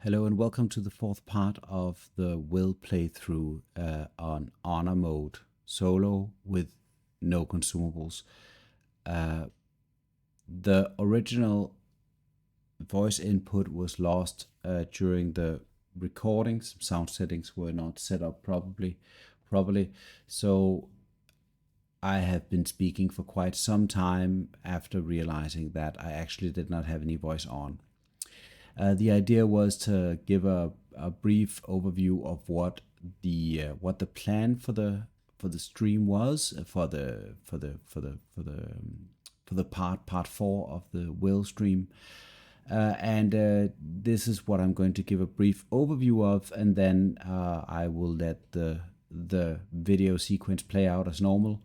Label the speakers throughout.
Speaker 1: Hello and welcome to the fourth part of the Wyll playthrough on Honor mode solo with no consumables. The original voice input was lost during the recording. Some sound settings were not set up properly, so I have been speaking for quite some time after realizing that I actually did not have any voice on. The idea was to give a brief overview of what the plan for the stream was for the part four of the Wyll stream, and this is what I'm going to give a brief overview of, and then I will let the video sequence play out as normal,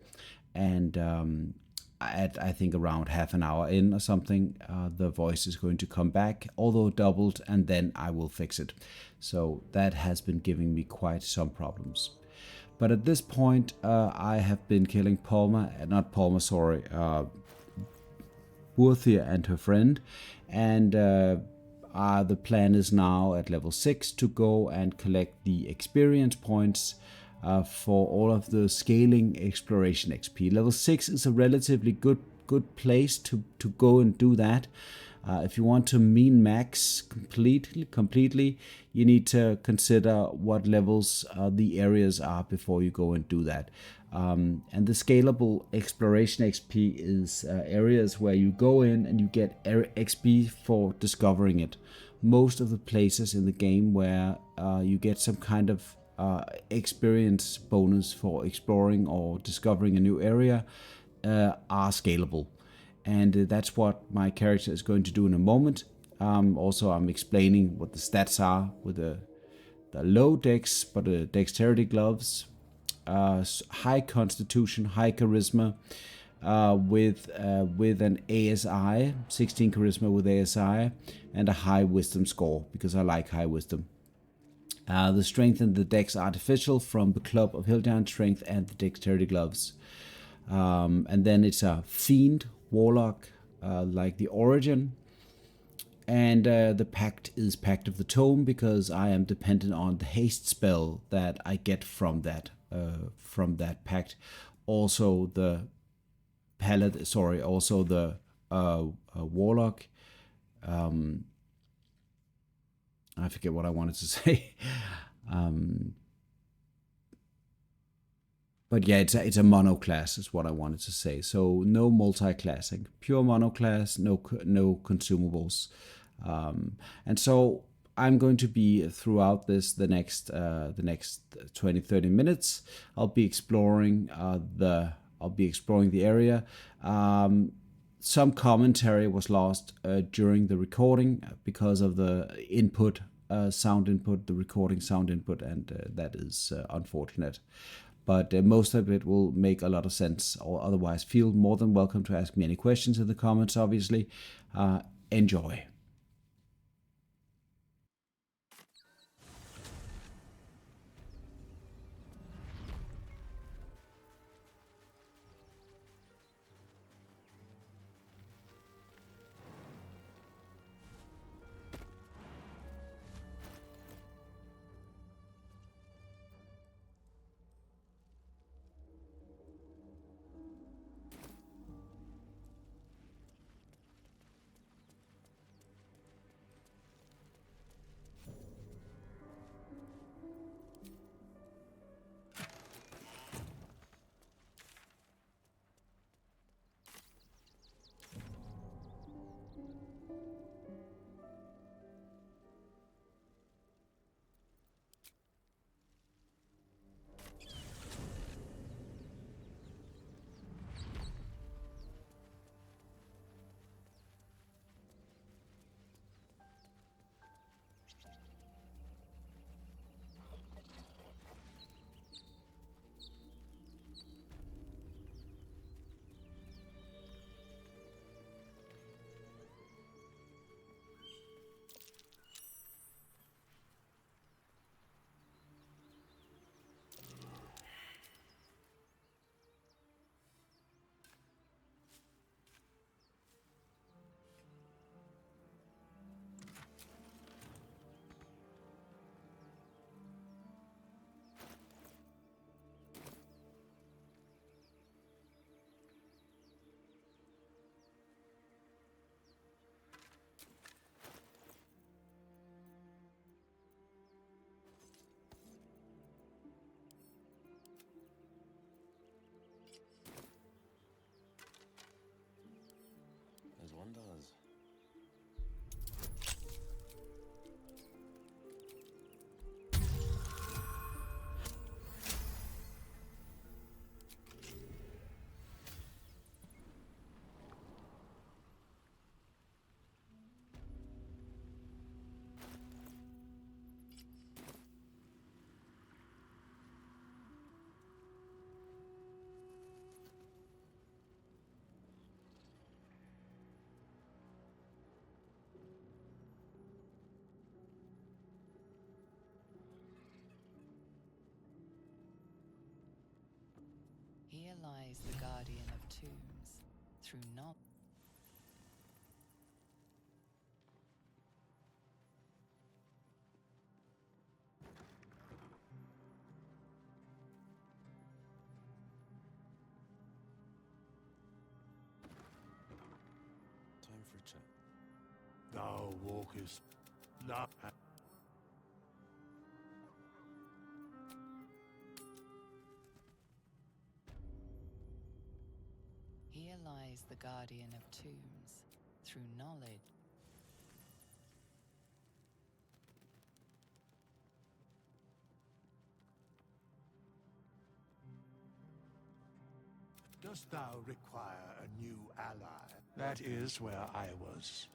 Speaker 1: and at I think around half an hour in or something, the voice is going to come back, although doubled, and then I will fix it. So that has been giving me quite some problems. But at this point, I have been killing Burthia and her friend, and the plan is now at level 6 to go and collect the experience points for all of the scaling exploration XP. Level 6 is a relatively good place to go and do that. If you want to min max completely, you need to consider what levels the areas are before you go and do that. And the scalable exploration XP is areas where you go in and you get XP for discovering it. Most of the places in the game where you get some kind of experience bonus for exploring or discovering a new area are scalable, and that's what my character is going to do in a moment. Also, I'm explaining what the stats are with the low dex but the dexterity gloves, high constitution, high charisma, with an ASI, 16 charisma with ASI, and a high wisdom score because I like high wisdom. The strength and the dex artificial from the Club of Hilldown Strength and the dexterity gloves. And then it's a fiend, warlock, like the origin. And the pact is Pact of the Tome because I am dependent on the haste spell that I get from that pact. Also the warlock. I forget what I wanted to say. But yeah, it's a monoclass is what I wanted to say. So no multi-classing, pure monoclass, no consumables. And so I'm going to be throughout this the next 20-30 minutes. I'll be exploring the area. Some commentary was lost during the recording because of the input, sound input, the recording sound input, and that is unfortunate. But most of it will make a lot of sense, or otherwise feel more than welcome to ask me any questions in the comments, obviously. Enjoy.
Speaker 2: lies the guardian of tombs, through knowledge.
Speaker 3: Time for a chat.
Speaker 4: Thou walkest not.
Speaker 2: Here lies the guardian of tombs, through knowledge.
Speaker 4: Dost thou require a new ally? That is where I was.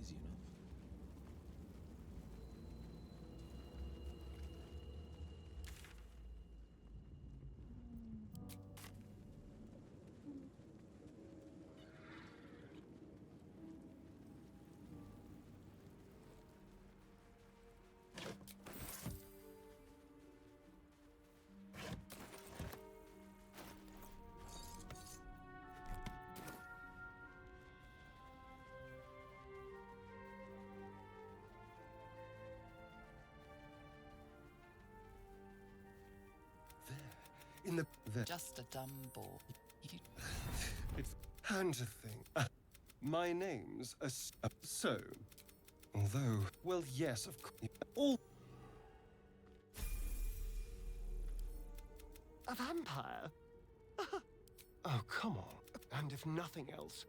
Speaker 3: Easy enough.
Speaker 5: In the
Speaker 2: Just a dumb ball. You
Speaker 5: it's and to think. My name's so. Although, well, yes, of course. All a vampire. Oh, come on. And if nothing else,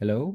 Speaker 1: Hello?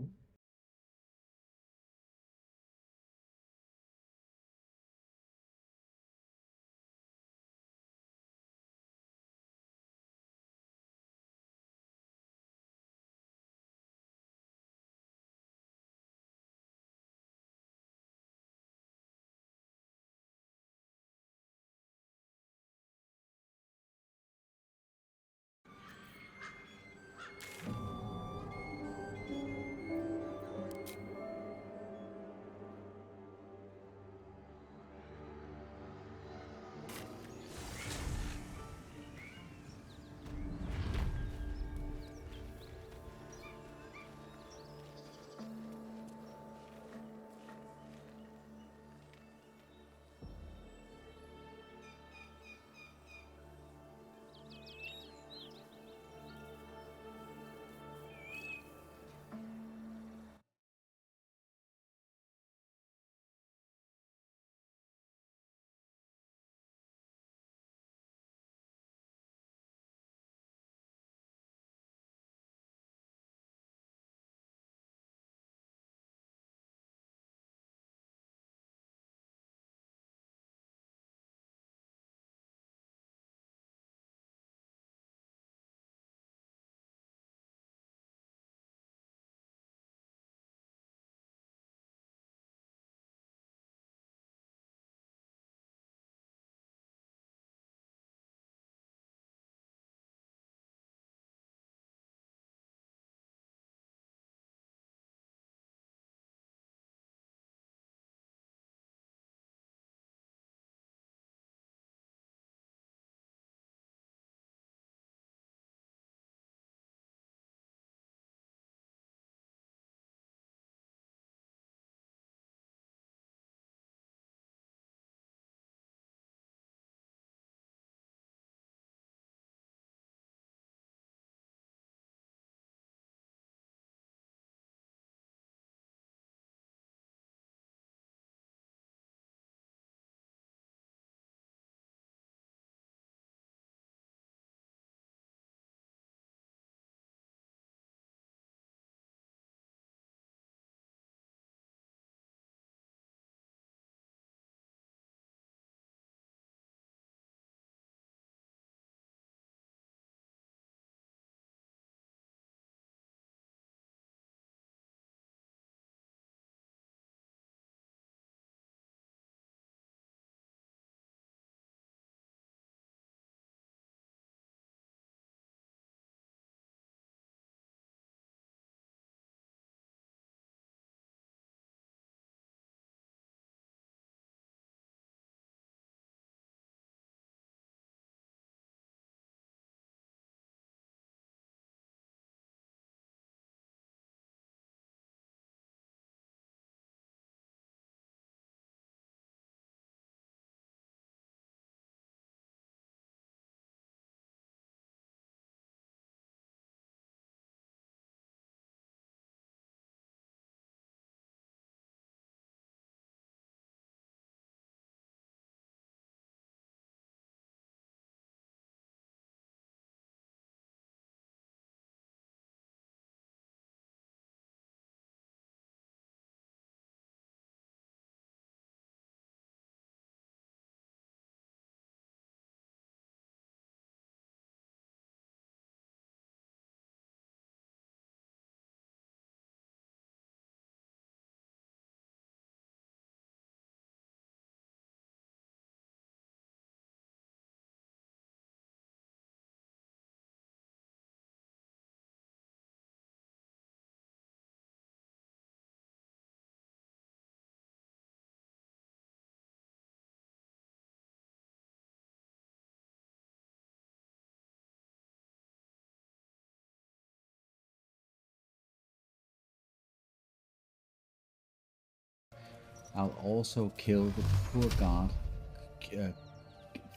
Speaker 1: I'll also kill the poor guard,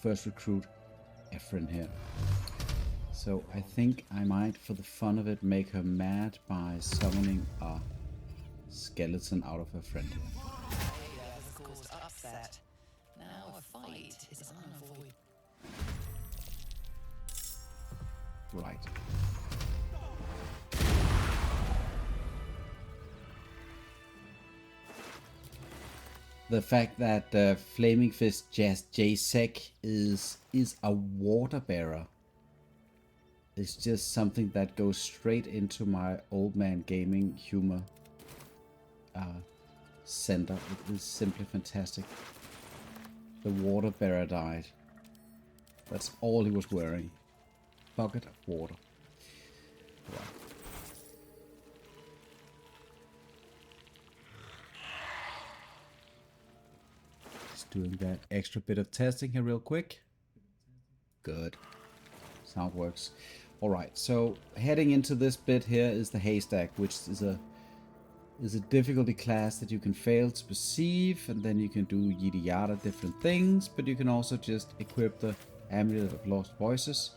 Speaker 1: first recruit Ephraim here. So I think I might, for the fun of it, make her mad by summoning a skeleton out of her friend here.
Speaker 2: Has caused upset. Now a fight is unavoidable.
Speaker 1: Right. the fact that Flaming Fist J-Sec is a water bearer is just something that goes straight into my old man gaming humor center. It is simply fantastic. The water bearer died. That's all he was wearing. Bucket of water. Wow. Just doing that extra bit of testing here real quick. Good. Sound works. Alright, so heading into this bit here is the haystack, which is a difficulty class that you can fail to perceive, and then you can do yada yada different things, but you can also just equip the Amulet of Lost Voices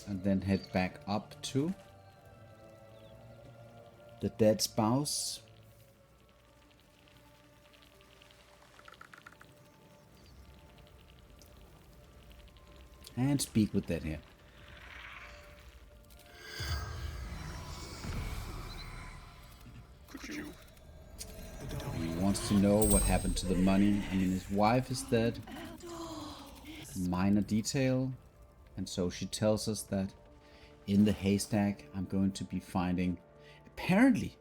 Speaker 1: and then head back up to the dead spouse. And speak with that here. He wants to know what happened to the money. I mean, his wife is dead. Minor detail. And so she tells us that in the haystack I'm going to be finding, apparently,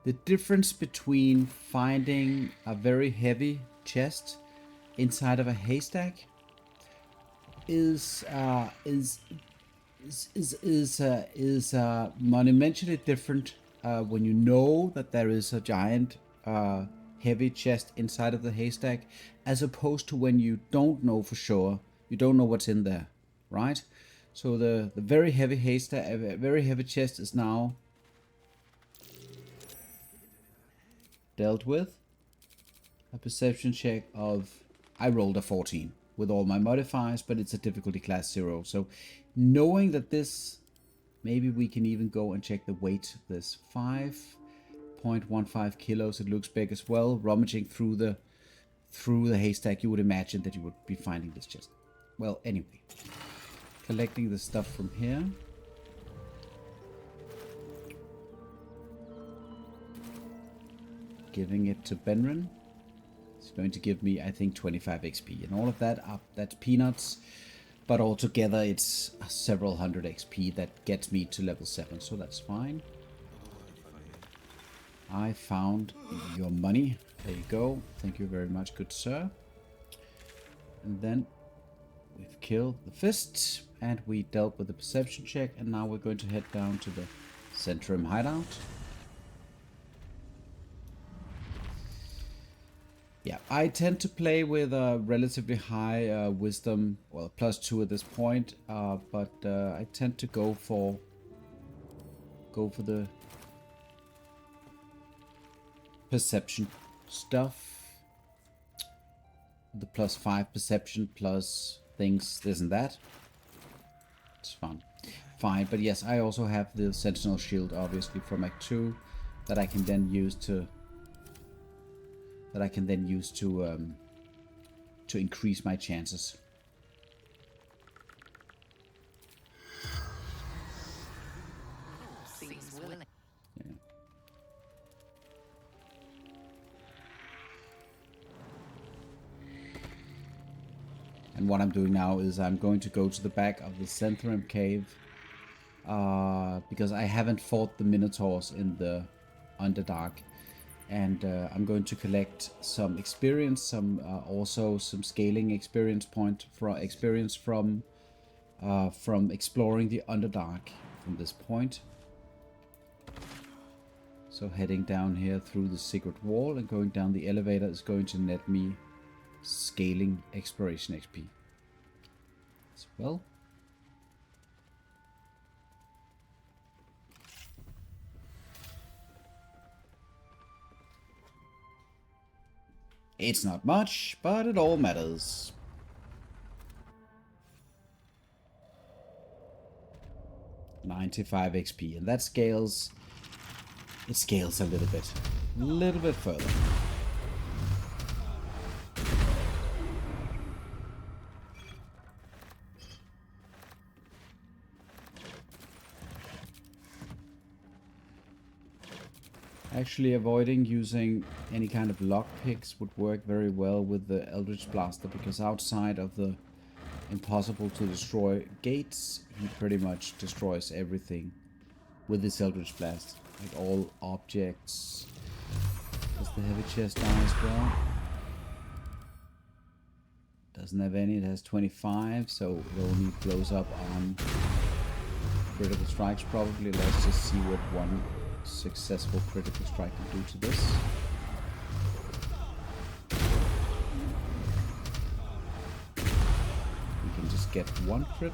Speaker 1: the difference between finding a very heavy chest inside of a haystack is monumentally different when you know that there is a giant heavy chest inside of the haystack, as opposed to when you don't know for sure. You don't know what's in there, right? So the very heavy haystack, very heavy chest is now dealt with. A perception check of, I rolled a 14 with all my modifiers, but it's a difficulty class 0. So knowing that this, maybe we can even go and check the weight of this. 5.15 kilos. It looks big as well. Rummaging through the haystack, you would imagine that you would be finding this chest. Well, anyway, collecting the stuff from here. Giving it to Benren. It's going to give me, I think, 25 XP. And all of that up, that's peanuts. But altogether, it's several hundred XP that gets me to level 7. So that's fine. I found your money. There you go. Thank you very much, good sir. And then we've killed the fists. And we dealt with the perception check. And now we're going to head down to the Centrum hideout. Yeah, I tend to play with a relatively high wisdom, well, +2 at this point, but I tend to go for the perception stuff. The +5 perception plus things, this and that. It's fun. Fine, but yes, I also have the Sentinel Shield, obviously, from Act 2, that I can then use to increase my chances. Yeah. And what I'm doing now is I'm going to go to the back of the Centrum cave because I haven't fought the Minotaurs in the Underdark. And I'm going to collect some experience, also some scaling experience point from exploring the Underdark from this point. So heading down here through the secret wall and going down the elevator is going to net me scaling exploration XP as well. It's not much, but it all matters. $95 XP, and that scales. It scales a little bit further. Actually, avoiding using any kind of lockpicks would work very well with the Eldritch Blaster, because outside of the impossible to destroy gates, he pretty much destroys everything with his Eldritch Blast. Like all objects. Does the heavy chest die as well? Doesn't have any, it has 25, so it only blows up on critical strikes probably. Let's just see what one successful critical strike can do to this. We can just get one crit.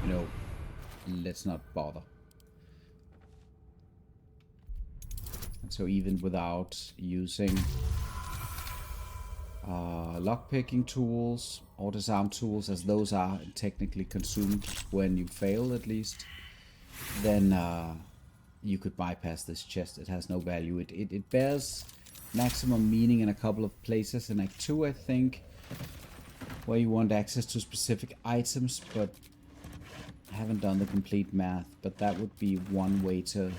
Speaker 1: You know, let's not bother. And so even without using lockpicking tools or disarm tools, as those are technically consumed when you fail at least, then you could bypass this chest. It has no value. It bears maximum meaning in a couple of places in Act 2, I think, where you want access to specific items, but I haven't done the complete math. But that would be one way to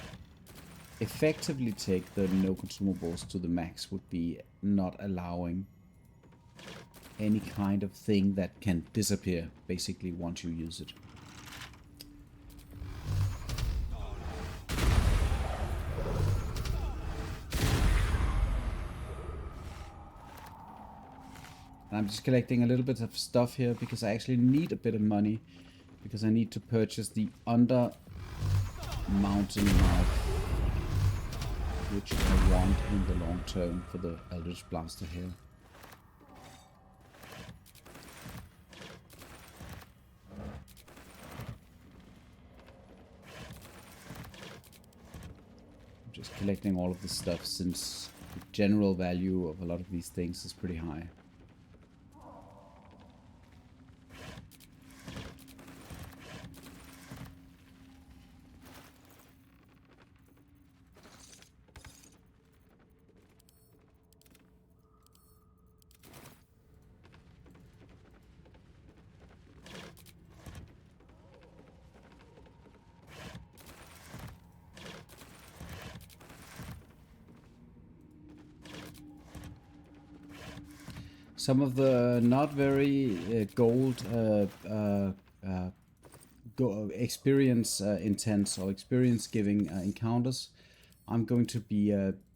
Speaker 1: effectively take the no consumables to the max, would be not allowing any kind of thing that can disappear basically once you use it. And I'm just collecting a little bit of stuff here because I actually need a bit of money, because I need to purchase the under mountain knife, which I want in the long term for the Eldritch Blaster here. I'm just collecting all of this stuff since the general value of a lot of these things is pretty high. Some of the not very gold experience intense or experience giving encounters, I'm going to be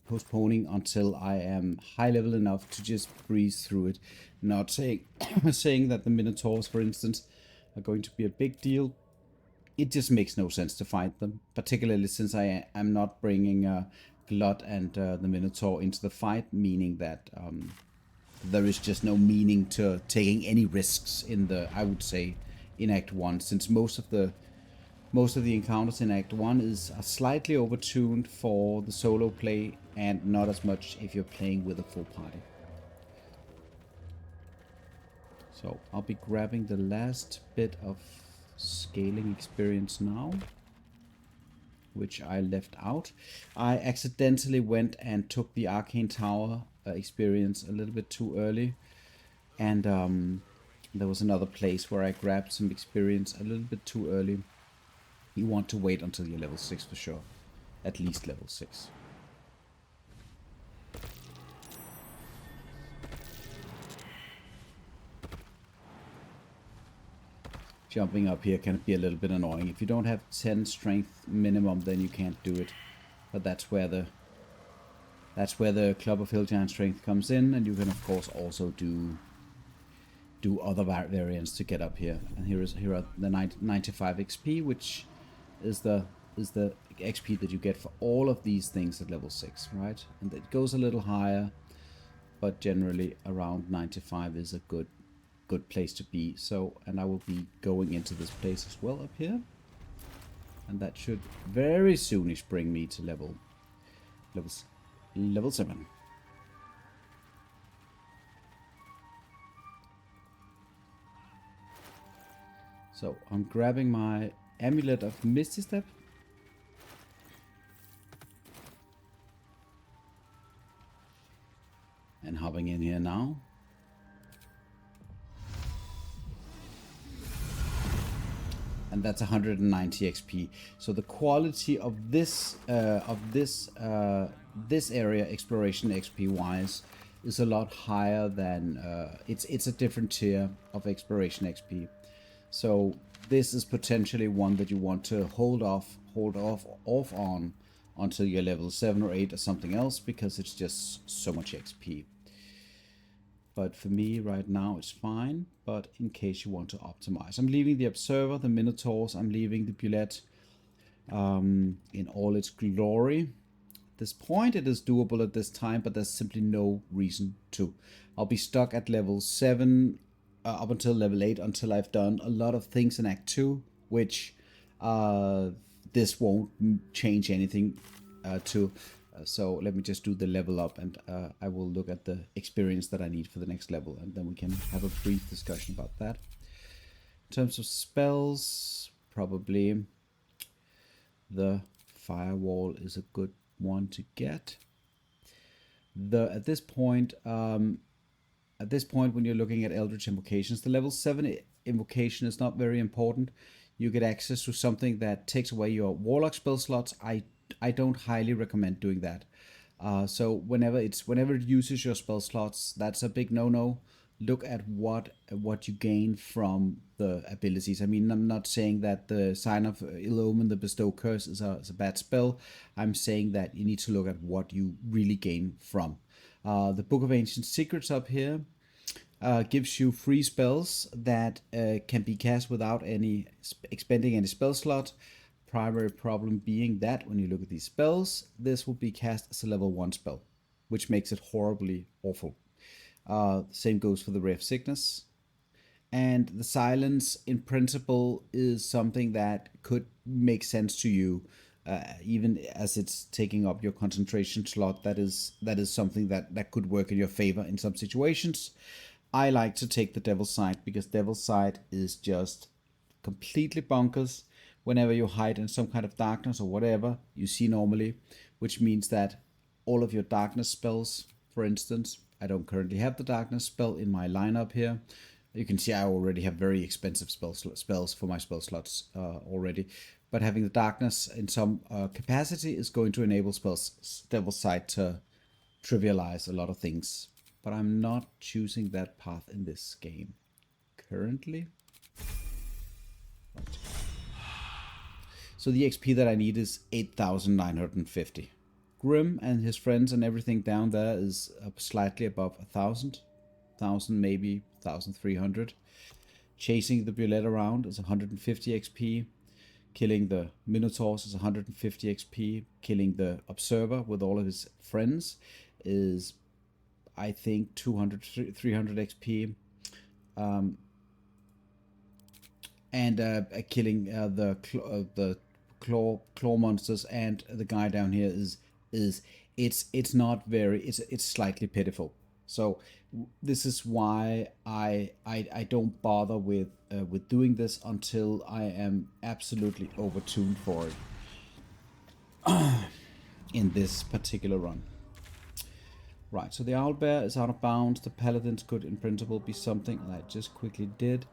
Speaker 1: postponing until I am high level enough to just breeze through it. Not saying saying that the Minotaurs, for instance, are going to be a big deal. It just makes no sense to fight them, particularly since I am not bringing Glut and the Minotaur into the fight, meaning that there is just no meaning to taking any risks in the, I would say, in Act 1, since most of the encounters in Act 1 are slightly overtuned for the solo play and not as much if you're playing with a full party. So I'll be grabbing the last bit of scaling experience now, which I left out. I accidentally went and took the Arcane Tower experience a little bit too early, and there was another place where I grabbed some experience a little bit too early. You want to wait until you're level 6 for sure, at least level 6. Jumping up here can be a little bit annoying. If you don't have 10 strength minimum, then you can't do it. But that's where the Club of Hill Giant Strength comes in, and you can of course also do other variants to get up here. And here are the 95 XP, which is the XP that you get for all of these things at level 6, right? And it goes a little higher, but generally around 95 is a good place to be. So, and I will be going into this place as well up here, and that should very soonish bring me to level 7. So I'm grabbing my Amulet of Misty Step. And hopping in here now. and that's 190 XP. So the quality of this this area, exploration XP wise, is a lot higher than it's a different tier of exploration XP. So this is potentially one that you want to hold off on until you're level 7 or 8 or something else, because it's just so much XP. But for me right now it's fine, but in case you want to optimize. I'm leaving the Observer, the Minotaurs, I'm leaving the Bullet in all its glory. At this point it is doable at this time, but there's simply no reason to. I'll be stuck at level 7 up until level 8 until I've done a lot of things in Act 2, which this won't change anything to. So let me just do the level up, and I will look at the experience that I need for the next level, and then we can have a brief discussion about that. In terms of spells, probably the Firewall is a good one to get. At this point, when you're looking at Eldritch invocations, the level 7 invocation is not very important. You get access to something that takes away your warlock spell slots. I don't highly recommend doing that. So whenever it uses your spell slots, that's a big no-no. Look at what you gain from the abilities. I mean, I'm not saying that the Sign of Ill Omen, the Bestow Curse, is a bad spell. I'm saying that you need to look at what you really gain from. The Book of Ancient Secrets up here gives you free spells that can be cast without expending any spell slot. Primary problem being that when you look at these spells, this will be cast as a level 1 spell, which makes it horribly awful. Same goes for the Ray of Sickness. And the Silence, in principle, is something that could make sense to you, even as it's taking up your concentration slot. That is something that could work in your favor in some situations. I like to take the Devil's Sight, because Devil's Sight is just completely bonkers. Whenever you hide in some kind of darkness or whatever you see normally, which means that all of your darkness spells, for instance, I don't currently have the darkness spell in my lineup here. You can see I already have very expensive spells for my spell slots already. But having the darkness in some capacity is going to enable Devil's Sight to trivialize a lot of things. But I'm not choosing that path in this game currently. Right. So the XP that I need is 8,950. Grym and his friends and everything down there is slightly above 1,000. 1,000, maybe 1,300. Chasing the Bullet around is 150 XP. Killing the Minotaurs is 150 XP. Killing the Observer with all of his friends is, I think, 200, 300 XP. Killing the claw monsters and the guy down here it's not very, it's slightly pitiful. So this is why I don't bother with doing this until I am absolutely overtuned for it in this particular run. Right, so the Owlbear is out of bounds. The Paladins could in principle be something that I just quickly did.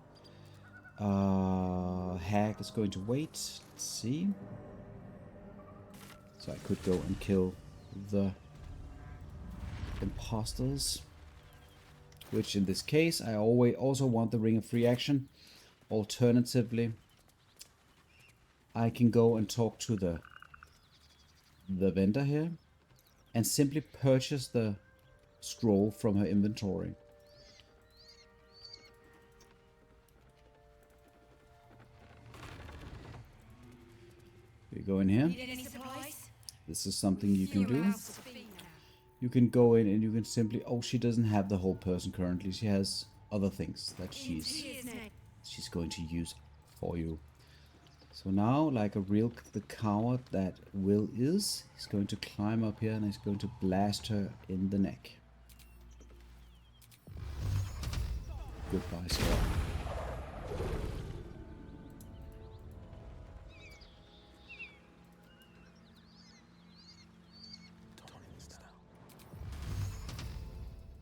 Speaker 1: Hag is going to wait. Let's see. So I could go and kill the imposters, which in this case I also want the Ring of Free Action. Alternatively, I can go and talk to the vendor here and simply purchase the scroll from her inventory. You go in here. This is something you can do. You can go in and you can simply, oh, she doesn't have the whole person currently. She has other things that she's going to use for you. So now, like the coward that Wyll is, he's going to climb up here and he's going to blast her in the neck. Goodbye, sir.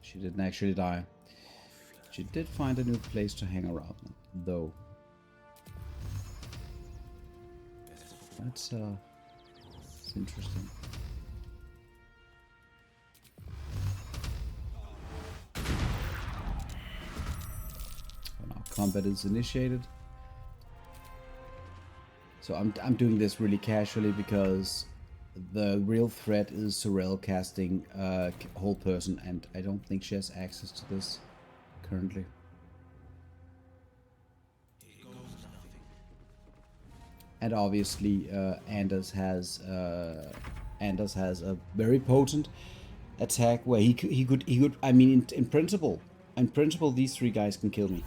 Speaker 1: She didn't actually die. She did find a new place to hang around, though. That's interesting. So now combat is initiated. So I'm doing this really casually because the real threat is Sorel casting whole person, and I don't think she has access to this currently. And obviously, Anders has a very potent attack where he could. I mean, in principle, these three guys can kill me.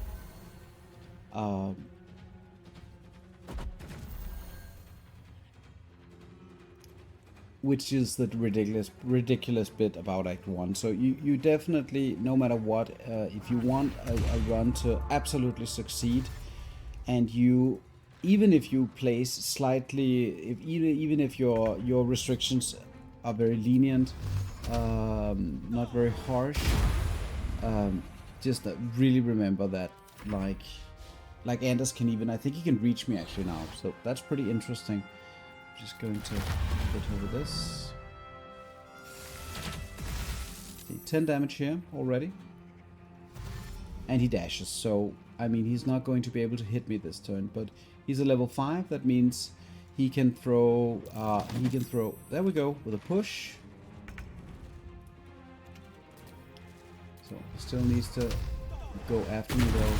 Speaker 1: Which is the ridiculous bit about Act 1. So you definitely, no matter what, if you want a run to absolutely succeed, and you, even if you place slightly, even if your restrictions are very lenient, not very harsh, just really remember that, like Anders can even, I think he can reach me actually now, so that's pretty interesting. Just going to get over this. See, 10 damage here already. And he dashes, so I mean he's not going to be able to hit me this turn, but he's a level 5, that means he can throw there we go, with a push. So he still needs to go after me though.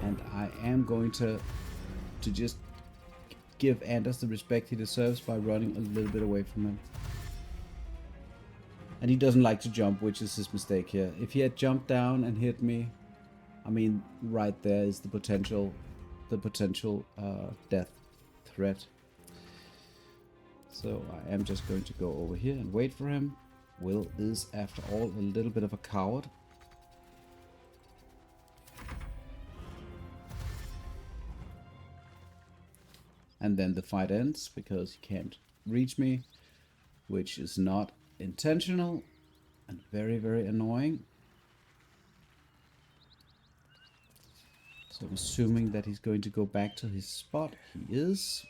Speaker 1: And I am going to just give Anders the respect he deserves by running a little bit away from him. And he doesn't like to jump, which is his mistake here. If he had jumped down and hit me, I mean, right there is the potential death threat. So I am just going to go over here and wait for him. Wyll is, after all, a little bit of a coward. And then the fight ends because he can't reach me, which is not intentional and very, very annoying. So I'm assuming that he's going to go back to his spot. He is.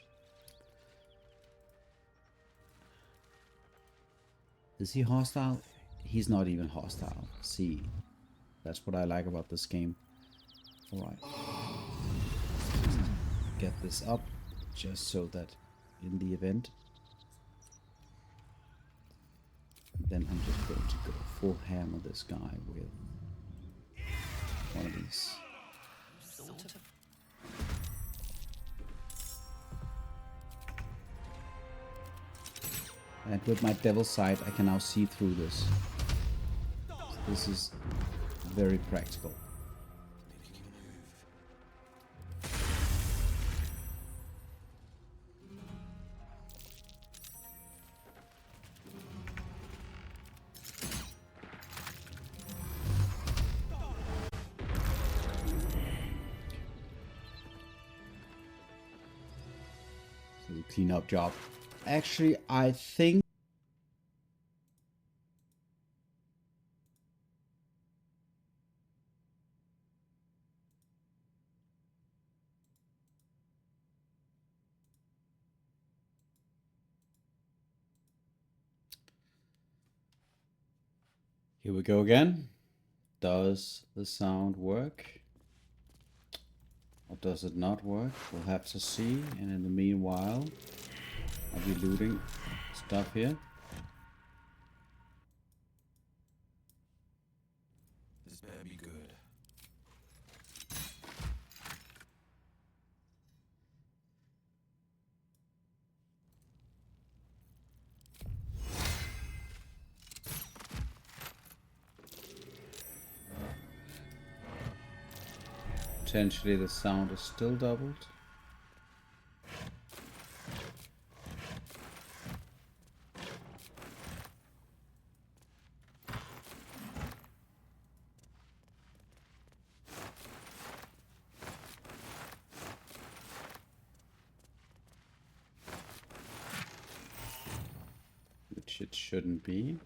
Speaker 1: Is he hostile? He's not even hostile. See, that's what I like about this game. Alright. Get this up. Just so that in the event, then I'm just going to go full hammer this guy with one of these. And with my devil's sight, I can now see through this. So this is very practical. Clean up job. Actually, I think here we go again. Does the sound work? Or does it not work? We'll have to see. And in the meanwhile, I'll be looting stuff here.
Speaker 5: This better be good.
Speaker 1: Potentially the sound is still doubled. Which it shouldn't be.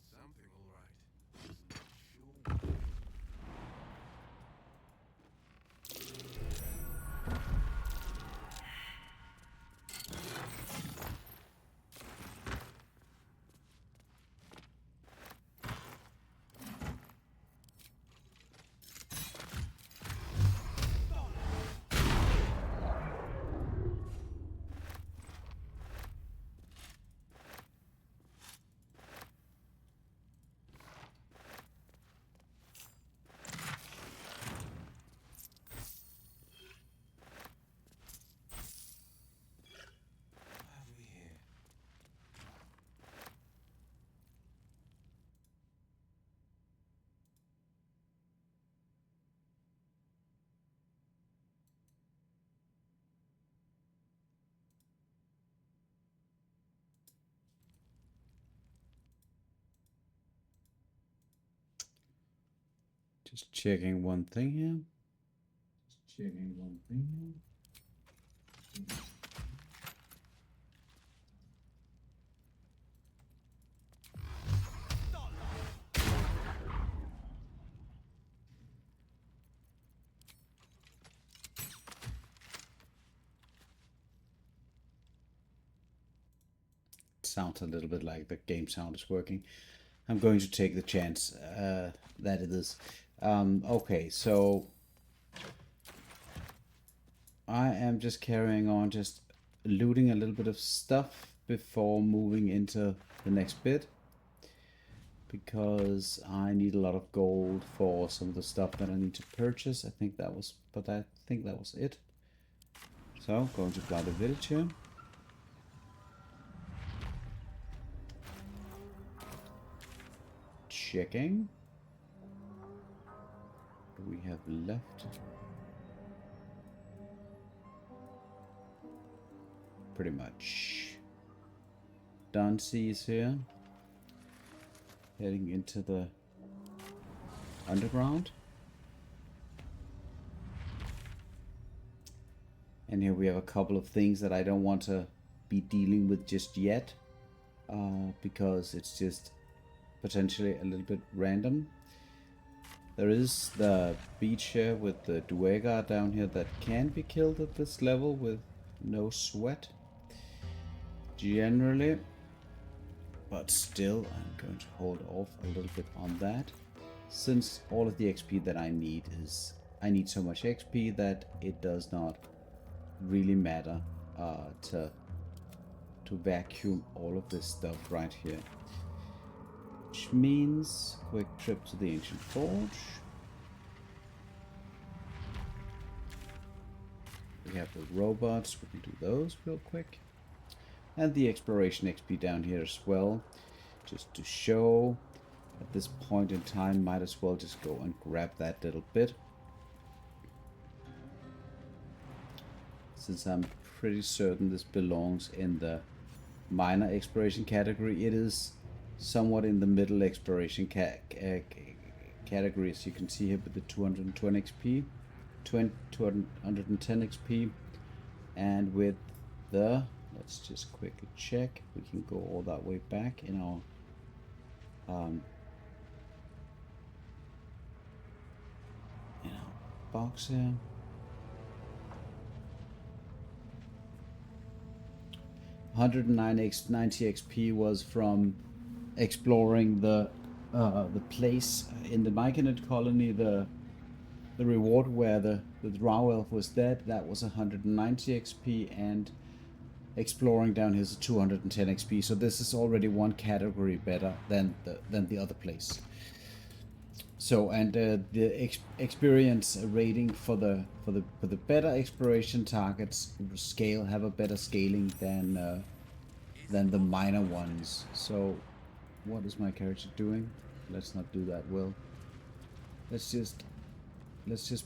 Speaker 4: It's something, all right. Just not sure.
Speaker 1: Just checking one thing here. Just checking one thing here. Sounds a little bit like the game sound is working. I'm going to take the chance that it is. Okay, so I am just carrying on, just looting a little bit of stuff before moving into the next bit, because I need a lot of gold for some of the stuff that I need to purchase. I think that was it. So, going to fly the village here. Checking. What do we have left? Pretty much. Dancy is here. Heading into the underground. And here we have a couple of things that I don't want to be dealing with just yet. Because it's just potentially a little bit random. There is the beach here with the Duergar down here that can be killed at this level with no sweat. Generally. But still, I'm going to hold off a little bit on that. Since all of the XP that I need is... I need so much XP that it does not really matter to vacuum all of this stuff right here. Which means quick trip to the ancient forge. We have the robots, we can do those real quick. And the exploration XP down here as well. Just to show at this point in time, might as well just go and grab that little bit. Since I'm pretty certain this belongs in the minor exploration category, it is somewhat in the middle exploration category, as you can see here with the 220 XP, 210 XP, and with the, let's just quickly check, we can go all that way back in our box here. 190 XP was from exploring the place in the Myconid colony, the reward where the Drow elf was dead. That was 190 XP, and exploring down here is 210 XP. So this is already one category better than the other place. So, and the experience rating for the better exploration targets scale have a better scaling than the minor ones. So, what is my character doing? Let's not do that, Wyll. Let's just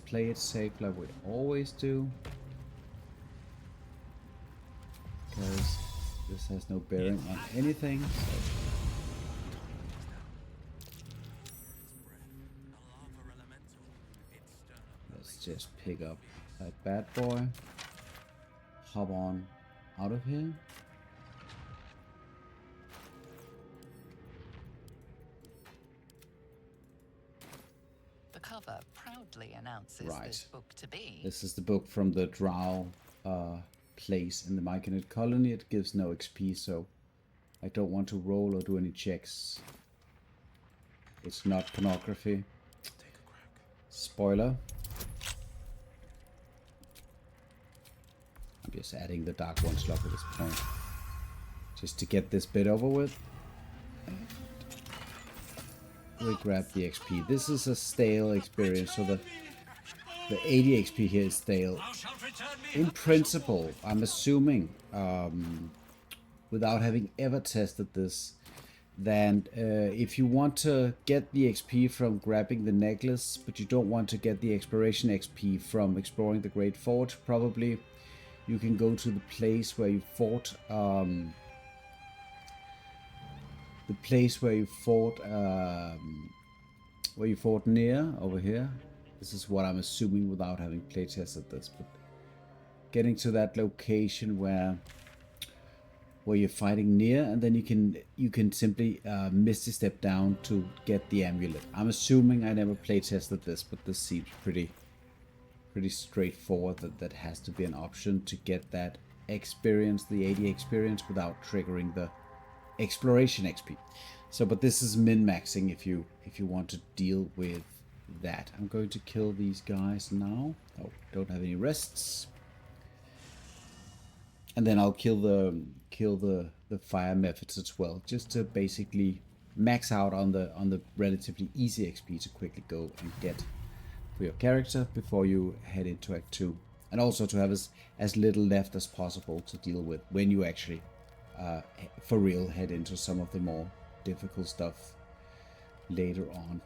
Speaker 1: play it safe like we always do, because this has no bearing on anything. So. Let's just pick up that bad boy, hop on out of here.
Speaker 2: cover proudly announces
Speaker 1: Right.
Speaker 2: this book to be.
Speaker 1: This is the book from the Drow place in the Myconid colony. It gives no XP, so I don't want to roll or do any checks. It's not pornography. Spoiler. I'm just adding the Dark One slot at this point. Just to get this bit over with. We grab the XP. This is a stale experience, so the 80 XP here is stale. In principle, I'm assuming, without having ever tested this, then if you want to get the XP from grabbing the necklace, but you don't want to get the exploration XP from exploring the Great Forge, probably you can go to the place where you fought, near over here. This is what I'm assuming without having playtested this, but getting to that location where you're fighting near, and then you can simply misty step down to get the amulet. I'm assuming, I never playtested this, but this seems pretty straightforward that has to be an option to get that experience, the 80 experience, without triggering the exploration XP. So, but this is min-maxing if you want to deal with that. I'm going to kill these guys now. Oh, don't have any rests. And then I'll kill the fire methods as well, just to basically max out on the relatively easy XP to quickly go and get for your character before you head into Act 2. And also to have as little left as possible to deal with when you actually for real head into some of the more difficult stuff later on.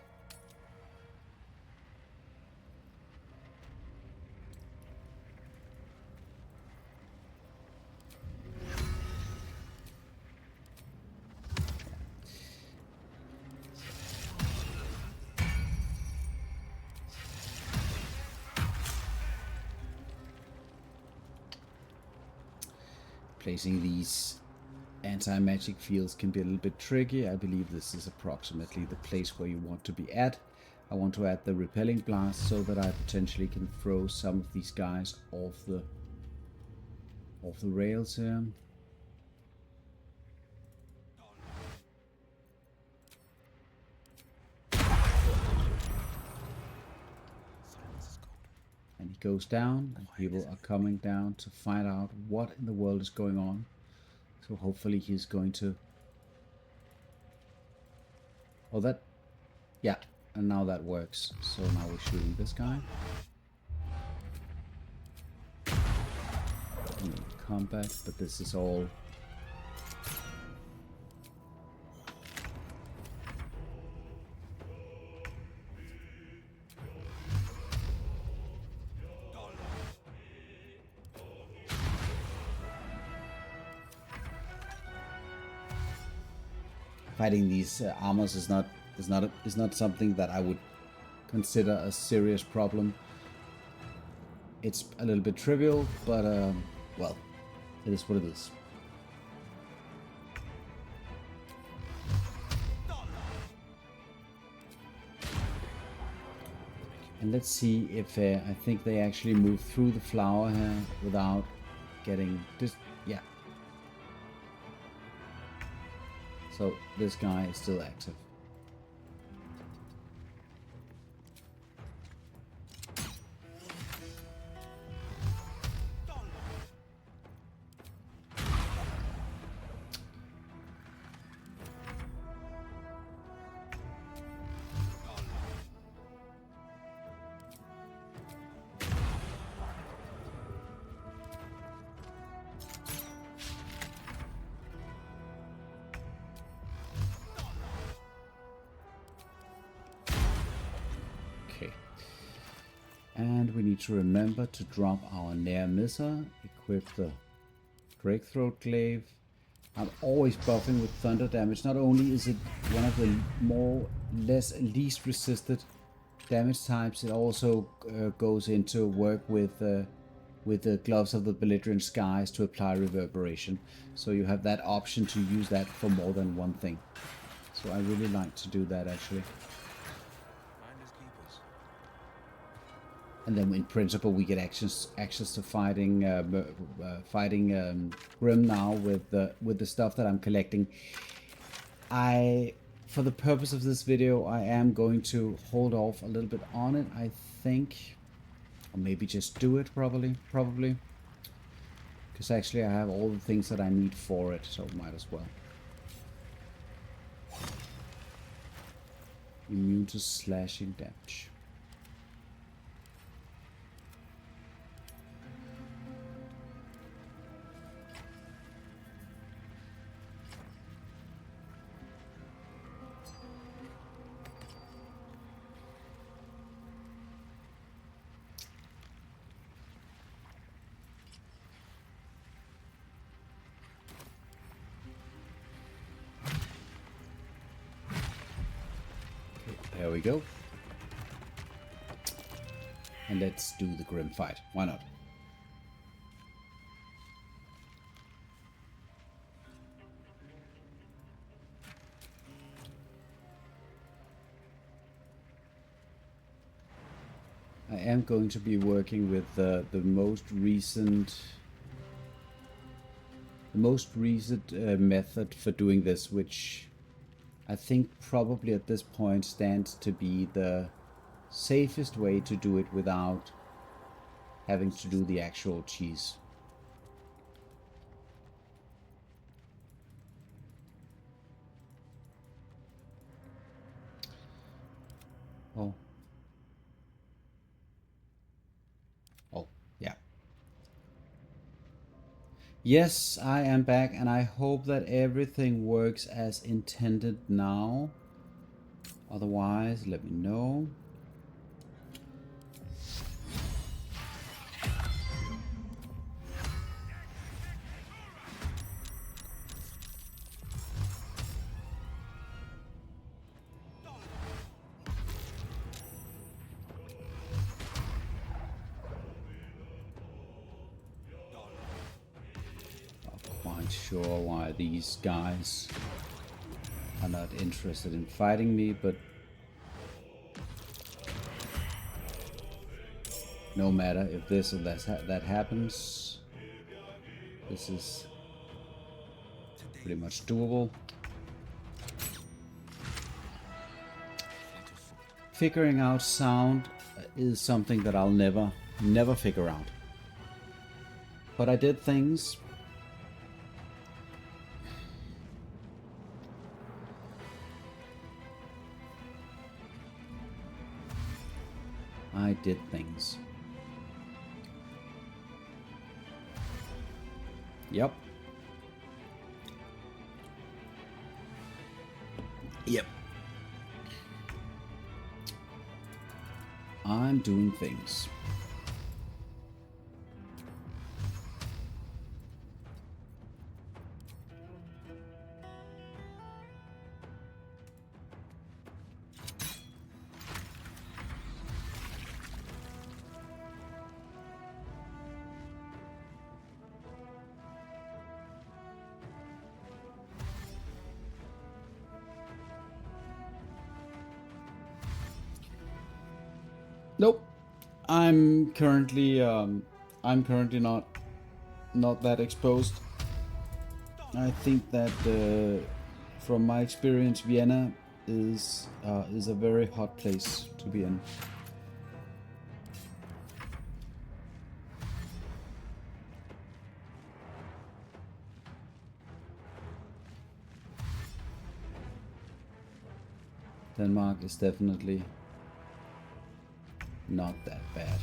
Speaker 1: Placing these anti-magic fields can be a little bit tricky. I believe this is approximately the place where you want to be at. I want to add the repelling blast so that I potentially can throw some of these guys off the rails here. And he goes down, and people are coming down to find out what in the world is going on. So hopefully he's going to... Oh, that... Yeah, and now that works. So now we're shooting this guy. In combat, but this is all... Fighting these armors is not something that I would consider a serious problem. It's a little bit trivial, but well, it is what it is. And let's see if I think they actually move through the flower here without getting this. Yeah. So this guy is still active. And we need to remember to drop our Nair Misser, equip the Drakethroat Glaive. I'm always buffing with thunder damage. Not only is it one of the least resisted damage types, it also goes into work with the Gloves of the Belligerent Skies to apply reverberation. So you have that option to use that for more than one thing. So I really like to do that actually. And then in principle we get access to fighting Grym now with the stuff that I'm collecting. For the purpose of this video, I am going to hold off a little bit on it, I think. Or maybe just do it, probably. Because actually I have all the things that I need for it, so might as well. Immune to slashing damage. There we go. And let's do the Grym fight. Why not? I am going to be working with the most recent method for doing this, which I think probably at this point stands to be the safest way to do it without having to do the actual cheese. Oh. Oh, yeah. Yes, I am back, and I hope that everything works as intended now. Otherwise, let me know. Sure why these guys are not interested in fighting me, but no matter if this or that happens, this is pretty much doable. Figuring out sound is something that I'll never figure out. But I did things. I did things. Yep. Yep. I'm doing things. Nope. I'm currently not that exposed. I think that from my experience, Vienna is a very hot place to be in. Denmark is definitely not that bad.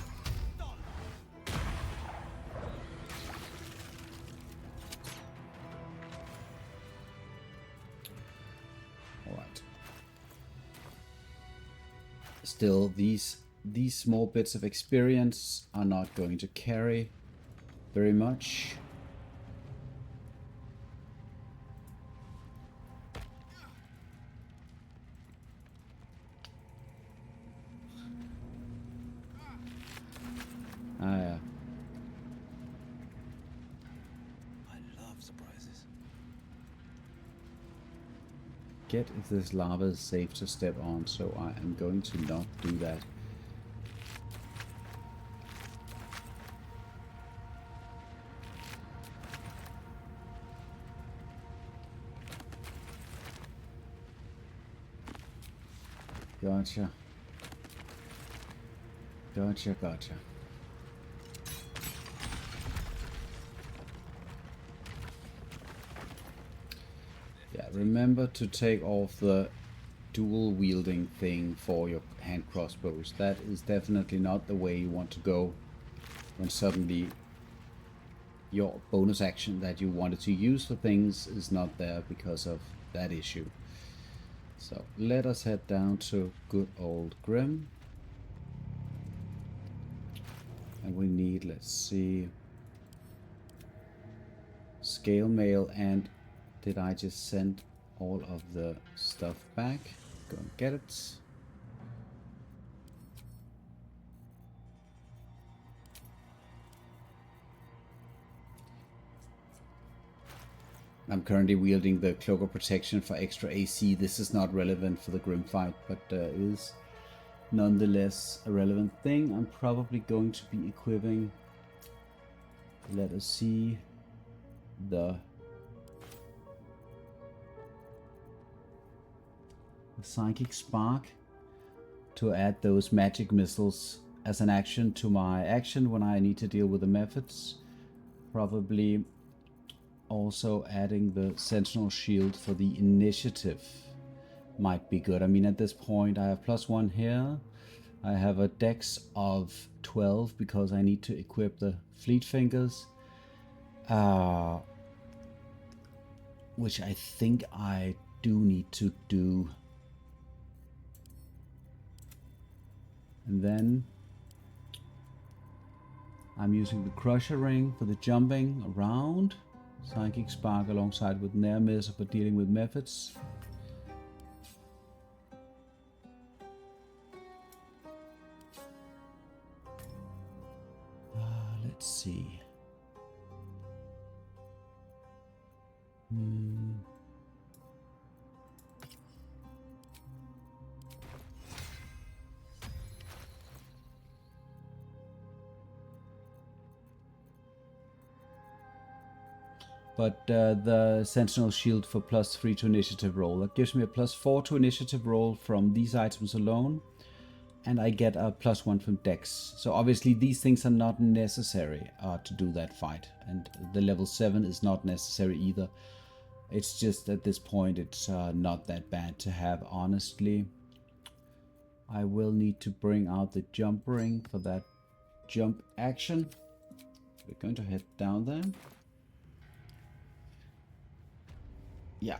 Speaker 1: Alright. Still, these small bits of experience are not going to carry very much. Get if this lava is safe to step on, so I am going to not do that. Gotcha. Gotcha. Yeah, remember to take off the dual wielding thing for your hand crossbows. That is definitely not the way you want to go when suddenly your bonus action that you wanted to use for things is not there because of that issue. So let us head down to good old Grym. And we need, let's see, scale mail, and did I just send all of the stuff back? Go and get it. I'm currently wielding the Cloak of Protection for extra AC. This is not relevant for the Grym fight, but is nonetheless a relevant thing. I'm probably going to be equipping, let us see, the Psychic Spark to add those magic missiles as an action to my action when I need to deal with the methods. Probably also adding the Sentinel Shield for the initiative might be good. I mean, at this point I have +1 here. I have a dex of 12 because I need to equip the Fleet Fingers, which I think I do need to do. And then I'm using the Crusher Ring for the jumping around. Psychic Spark alongside with Nair Miss for dealing with methods. Let's see. But the Sentinel Shield for +3 to initiative roll. That gives me a +4 to initiative roll from these items alone. And I get a +1 from Dex. So obviously these things are not necessary to do that fight. And the level 7 is not necessary either. It's just at this point it's not that bad to have, honestly. I will need to bring out the jump ring for that jump action. We're going to head down there. Yeah,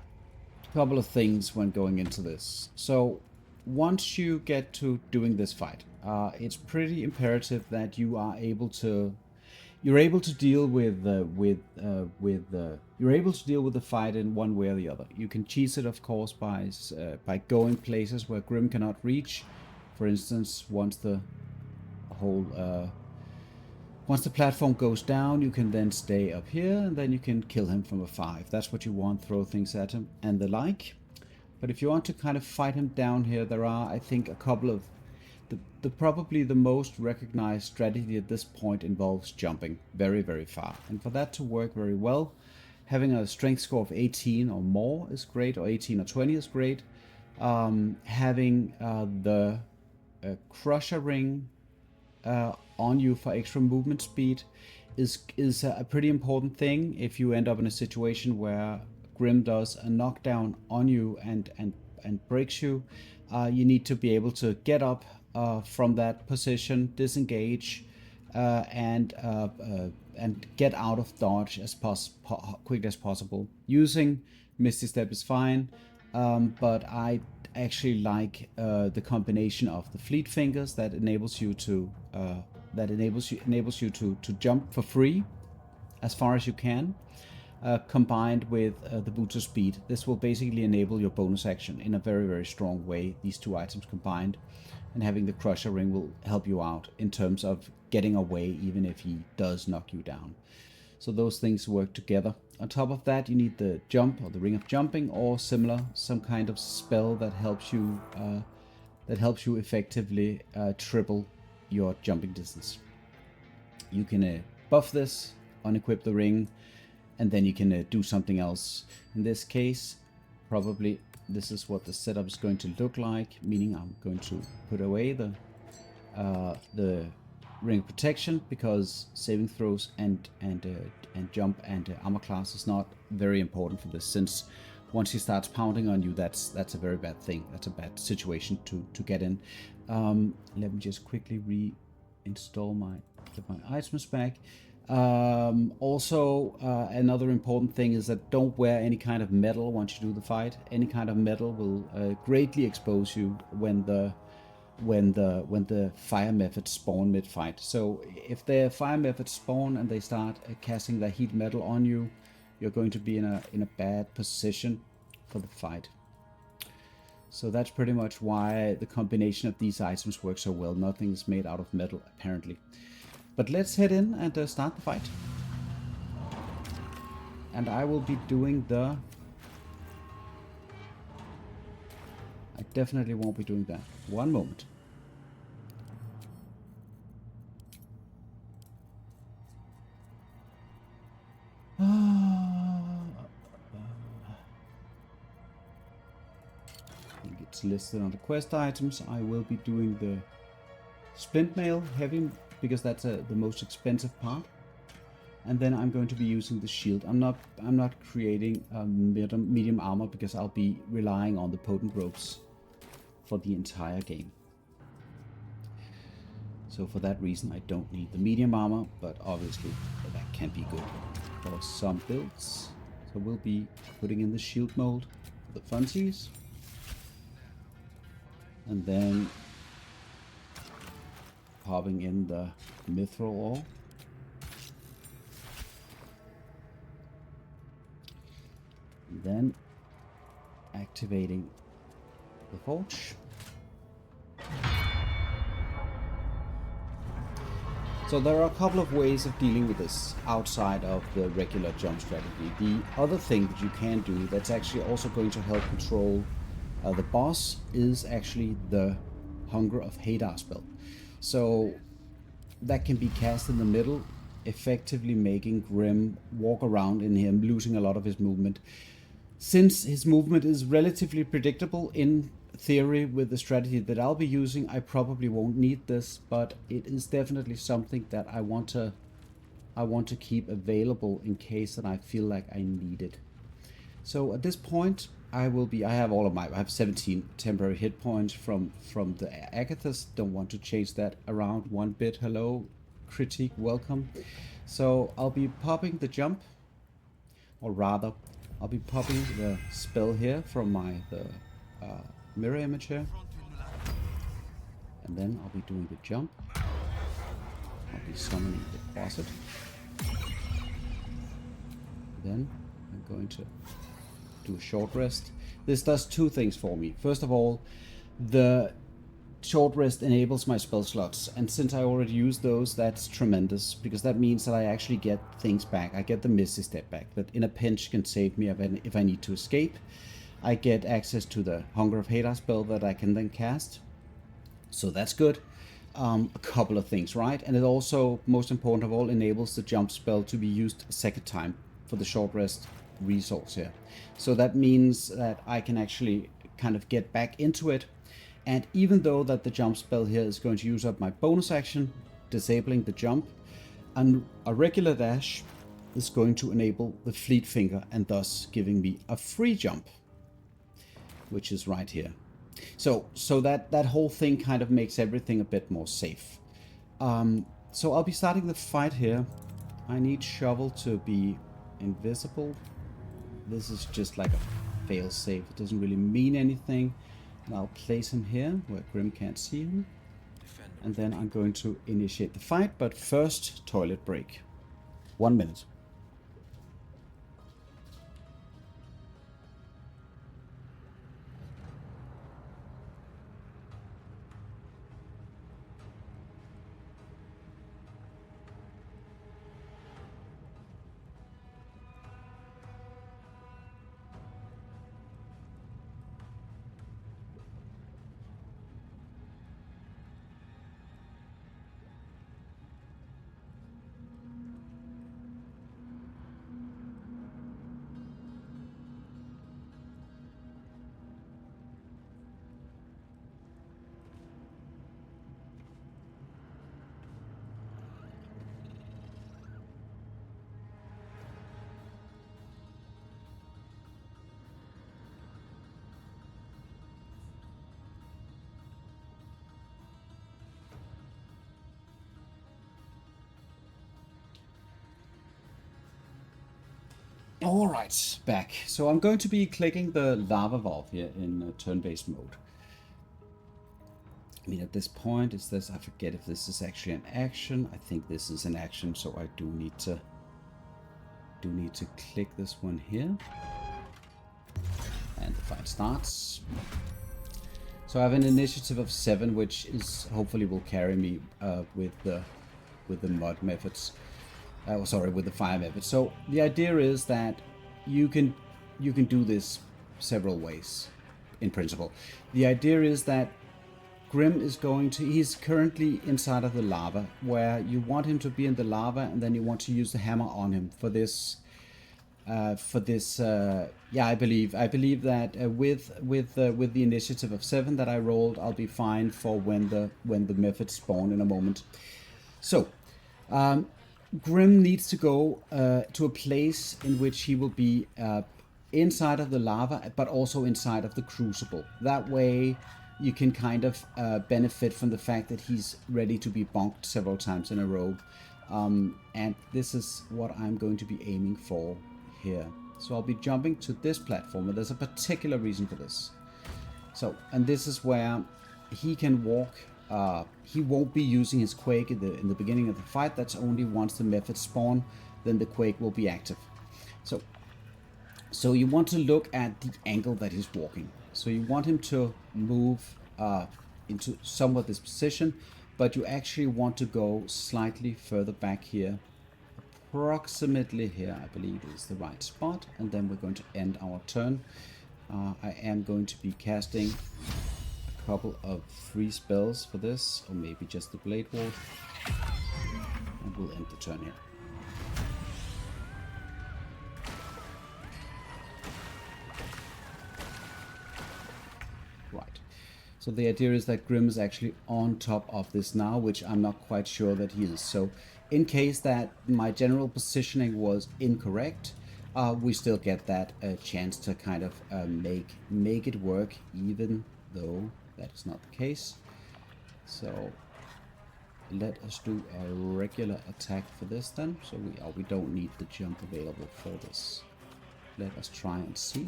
Speaker 1: a couple of things when going into this. So once you get to doing this fight, it's pretty imperative that you are able to, you're able to deal with the fight in one way or the other. You can cheese it, of course, by going places where Grym cannot reach. For instance, once the platform goes down, you can then stay up here, and then you can kill him from afar. If that's what you want, throw things at him and the like. But if you want to kind of fight him down here, there are, I think, a couple of... probably the most recognized strategy at this point involves jumping very, very far. And for that to work very well, having a strength score of 18 or more is great, or 18 or 20 is great. Having the Crusher Ring on you for extra movement speed is a pretty important thing. If you end up in a situation where Grym does a knockdown on you and breaks you, you need to be able to get up from that position, disengage, and get out of dodge as quick as possible. Using Misty Step is fine, but I actually like the combination of the Fleet Fingers that enables you to jump for free as far as you can, combined with the boots of speed. This will basically enable your bonus action in a very, very strong way, these two items combined. And having the Crusher Ring will help you out in terms of getting away even if he does knock you down. So those things work together. On top of that, you need the jump or the Ring of Jumping or similar, some kind of spell that helps you effectively triple your jumping distance. You can buff this, unequip the ring, and then you can do something else. In this case, probably this is what the setup is going to look like, meaning I'm going to put away the ring of protection, because saving throws and jump and armor class is not very important for this, since once he starts pounding on you, that's a very bad thing. That's a bad situation to get in. Let me just quickly reinstall get my items back. Also, another important thing is that don't wear any kind of metal once you do the fight. Any kind of metal will greatly expose you when the fire methods spawn mid-fight. So if the fire methods spawn and they start casting their heat metal on you, you're going to be in a bad position for the fight. So that's pretty much why the combination of these items works so well. Nothing is made out of metal, apparently. But let's head in and start the fight. And I will be doing the... I definitely won't be doing that. One moment. I think it's listed on the quest items. I will be doing the splint mail heavy, because that's the most expensive part. And then I'm going to be using the shield. I'm not creating medium armor, because I'll be relying on the potent ropes for the entire game. So for that reason, I don't need the medium armor, but obviously that can be good for some builds. So we'll be putting in the shield mold for the funsies. And then popping in the mithril ore. And then activating the forge. So there are a couple of ways of dealing with this outside of the regular jump strategy. The other thing that you can do that's actually also going to help control the boss is actually the Hunger of Hadar spell. So that can be cast in the middle, effectively making Grym walk around in him, losing a lot of his movement. Since his movement is relatively predictable in theory with the strategy that I'll be using, I probably won't need this, but it is definitely something that I want to keep available in case that I feel like I need it. So at this point, I have 17 temporary hit points from the Agathis. Don't want to change that around one bit. Hello, critique, welcome. So I'll be popping the jump, or rather, I'll be popping the spell here from the mirror image here. And then I'll be doing the jump. I'll be summoning the closet. Then I'm going to do a short rest. This does two things for me. First of all, the short rest enables my spell slots, and since I already use those, that's tremendous, because that means that I actually get things back. I get the Misty Step back that in a pinch can save me if I need to escape. I get access to the Hunger of Hadar spell that I can then cast, so that's good. A couple of things, right? And it also, most important of all, enables the jump spell to be used a second time for the short rest resource here. So that means that I can actually kind of get back into it. And even though that the jump spell here is going to use up my bonus action, disabling the jump, and a regular dash is going to enable the fleet finger and thus giving me a free jump, which is right here. So that whole thing kind of makes everything a bit more safe. So I'll be starting the fight here. I need Shovel to be invisible. This is just like a fail safe. It doesn't really mean anything. And I'll place him here where Grym can't see him. And then I'm going to initiate the fight, but first, toilet break. 1 minute. Alright, back. So I'm going to be clicking the lava valve here in turn-based mode. I mean, at this point, is this, I forget if this is actually an action. I think this is an action, so I do need to click this one here. And the fight starts. So I have an initiative of 7, which is hopefully will carry me with the mud methods. Sorry, with the fire method. So the idea is that you can do this several ways, in principle. The idea is that Grym is he's currently inside of the lava, where you want him to be in the lava, and then you want to use the hammer on him for this. Yeah, I believe that with the initiative of 7 that I rolled, I'll be fine for when the methods spawn in a moment. So. Grym needs to go to a place in which he will be inside of the lava, but also inside of the crucible. That way, you can kind of benefit from the fact that he's ready to be bonked several times in a row. And this is what I'm going to be aiming for here. So I'll be jumping to this platform, and there's a particular reason for this. So, and this is where he can walk. He won't be using his quake in the beginning of the fight. That's only once the methods spawn, then the quake will be active. So you want to look at the angle that he's walking. So you want him to move into somewhat this position, but you actually want to go slightly further back here. Approximately here, I believe, is the right spot, and then we're going to end our turn. I am going to be casting couple of free spells for this, or maybe just the blade ward, and we'll end the turn here. Right, so the idea is that Grym is actually on top of this now, which I'm not quite sure that he is. So in case that my general positioning was incorrect, we still get that chance to kind of make it work, even though that is not the case. So let us do a regular attack for this then. So we don't need the jump available for this. Let us try and see.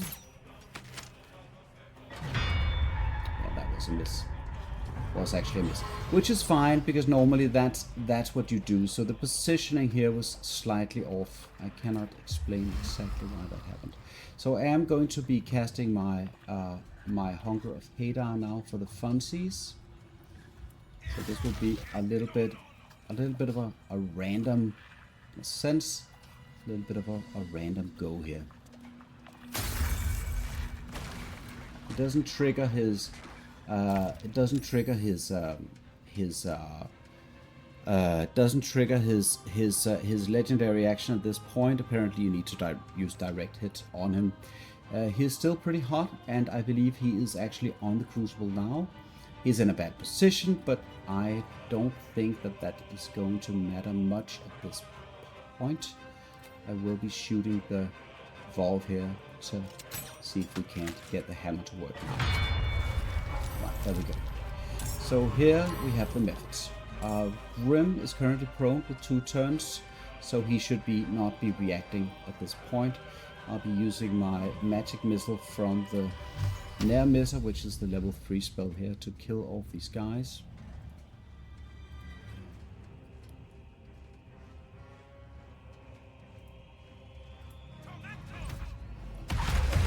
Speaker 1: Yeah, that was a miss. Was actually a miss, which is fine because normally that's what you do. So the positioning here was slightly off. I cannot explain exactly why that happened. So I am going to be casting my my Hunger of Hadar now for the funsies. So this will be a little bit of a random, in a sense, a little bit of a random go here. It doesn't trigger his his legendary action at this point. Apparently you need to use direct hit on him. He's still pretty hot, and I believe he is actually on the crucible now. He's in a bad position, but I don't think that is going to matter much at this point. I will be shooting the valve here to see if we can't get the hammer to work now. Right, there we go. So here we have the methods. Grym is currently prone with 2 turns, so he should not be reacting at this point. I'll be using my magic missile from the Nair Missile, which is the level 3 spell here, to kill all these guys.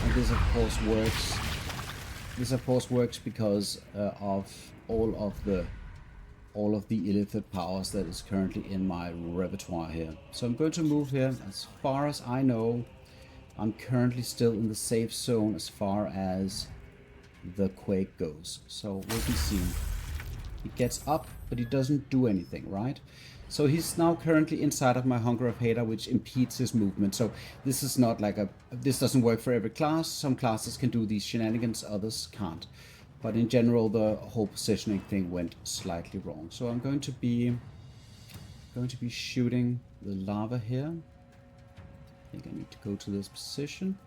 Speaker 1: And this of course works because of all of the illithid powers that is currently in my repertoire here. So I'm going to move here. As far as I know, I'm currently still in the safe zone as far as the quake goes. So we'll be seeing. He gets up, but he doesn't do anything, right? So he's now currently inside of my Hunger of Hadar, which impedes his movement. So this is not like this doesn't work for every class. Some classes can do these shenanigans, others can't. But in general, the whole positioning thing went slightly wrong. So I'm going to be shooting the lava here. I think I need to go to this position.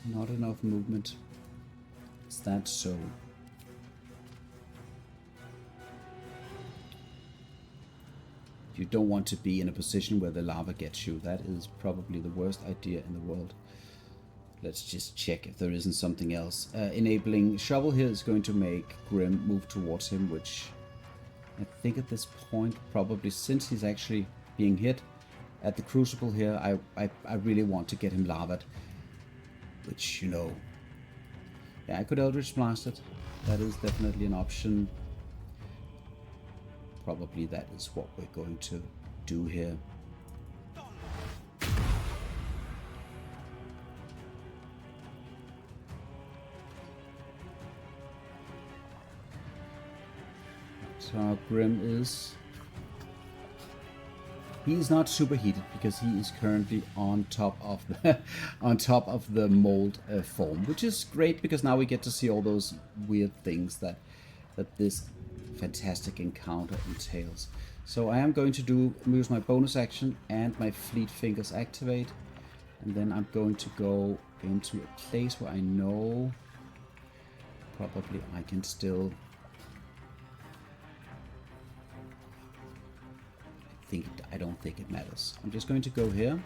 Speaker 1: Not enough movement. Is that so? You don't want to be in a position where the lava gets you. That is probably the worst idea in the world. Let's just check if there isn't something else. Enabling shovel here is going to make Grym move towards him, which I think at this point, probably since he's actually being hit at the crucible here, I really want to get him lavaed. Which, you know, yeah, I could Eldritch Blast it. That is definitely an option. Probably that is what we're going to do here. So how Grym is. He is not superheated because he is currently on top of the on top of the mold form, which is great because now we get to see all those weird things that this fantastic encounter entails. So I am going to use my bonus action and my fleet fingers activate, and then I'm going to go into a place where I know probably I can still. I don't think it matters. I'm just going to go here.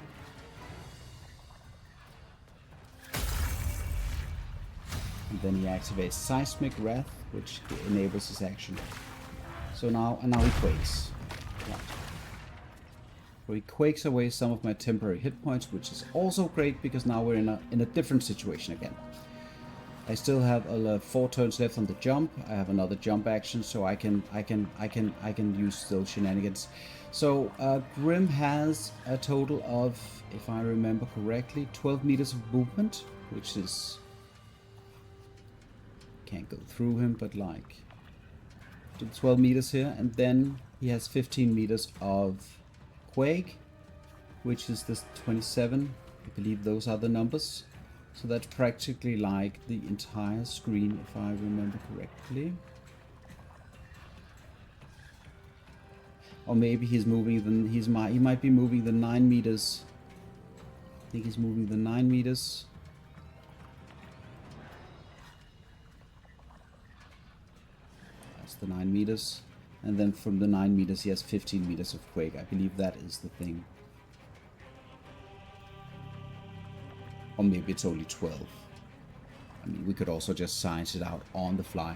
Speaker 1: And then he activates Seismic Wrath, which enables his action. So now he quakes. Right. So he quakes away some of my temporary hit points, which is also great because now we're in a different situation again. I still have 4 turns left on the jump. I have another jump action, so I can use those shenanigans. So Grym has a total of, if I remember correctly, 12 meters of movement, which is, can't go through him, but like 12 meters here, and then he has 15 meters of quake, which is this 27. I believe those are the numbers. So that's practically like the entire screen, if I remember correctly. Or maybe he's moving he might be moving the 9 meters. I think he's moving the 9 meters. That's the 9 meters. And then from the 9 meters he has 15 meters of quake. I believe that is the thing. Or maybe it's only 12. I mean, we could also just science it out on the fly.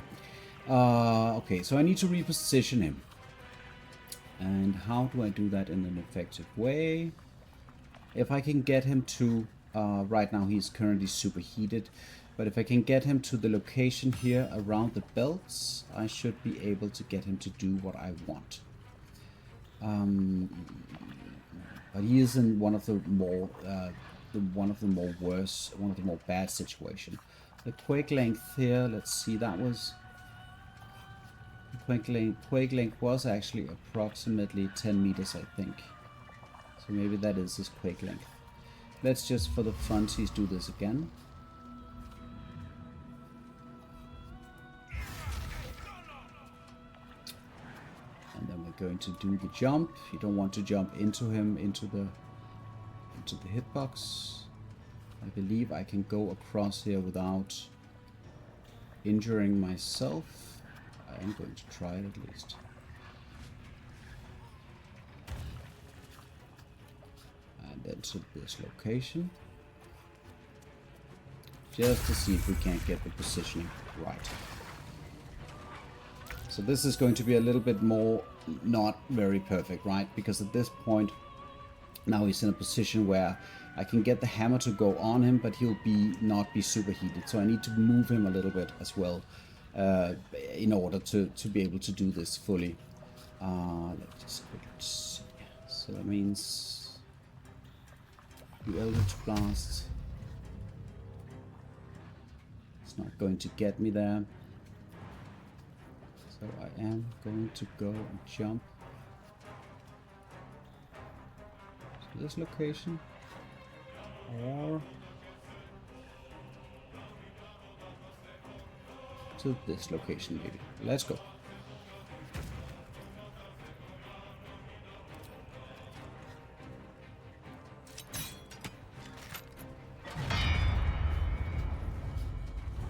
Speaker 1: Okay, so I need to reposition him. And how do I do that in an effective way? If I can get him to... right now he's currently superheated. But if I can get him to the location here around the belts, I should be able to get him to do what I want. But he is in one of the more... one of the more bad situation. The quake length here, let's see, that was quake length was actually approximately 10 meters, I think. So maybe that is his quake length. Let's just for the funsies do this again. And then we're going to do the jump. You don't want to jump into him, into the hitbox. I believe I can go across here without injuring myself. I am going to try it at least. And then to this location. Just to see if we can't get the positioning right. So this is going to be a little bit more not very perfect, right? Because at this point now he's in a position where I can get the hammer to go on him, but he'll not be superheated. So I need to move him a little bit as well in order to be able to do this fully. Let's just quickly see. So that means the Eldritch Blast. It's not going to get me there. So I am going to go and jump to this location, or to this location maybe. Let's go.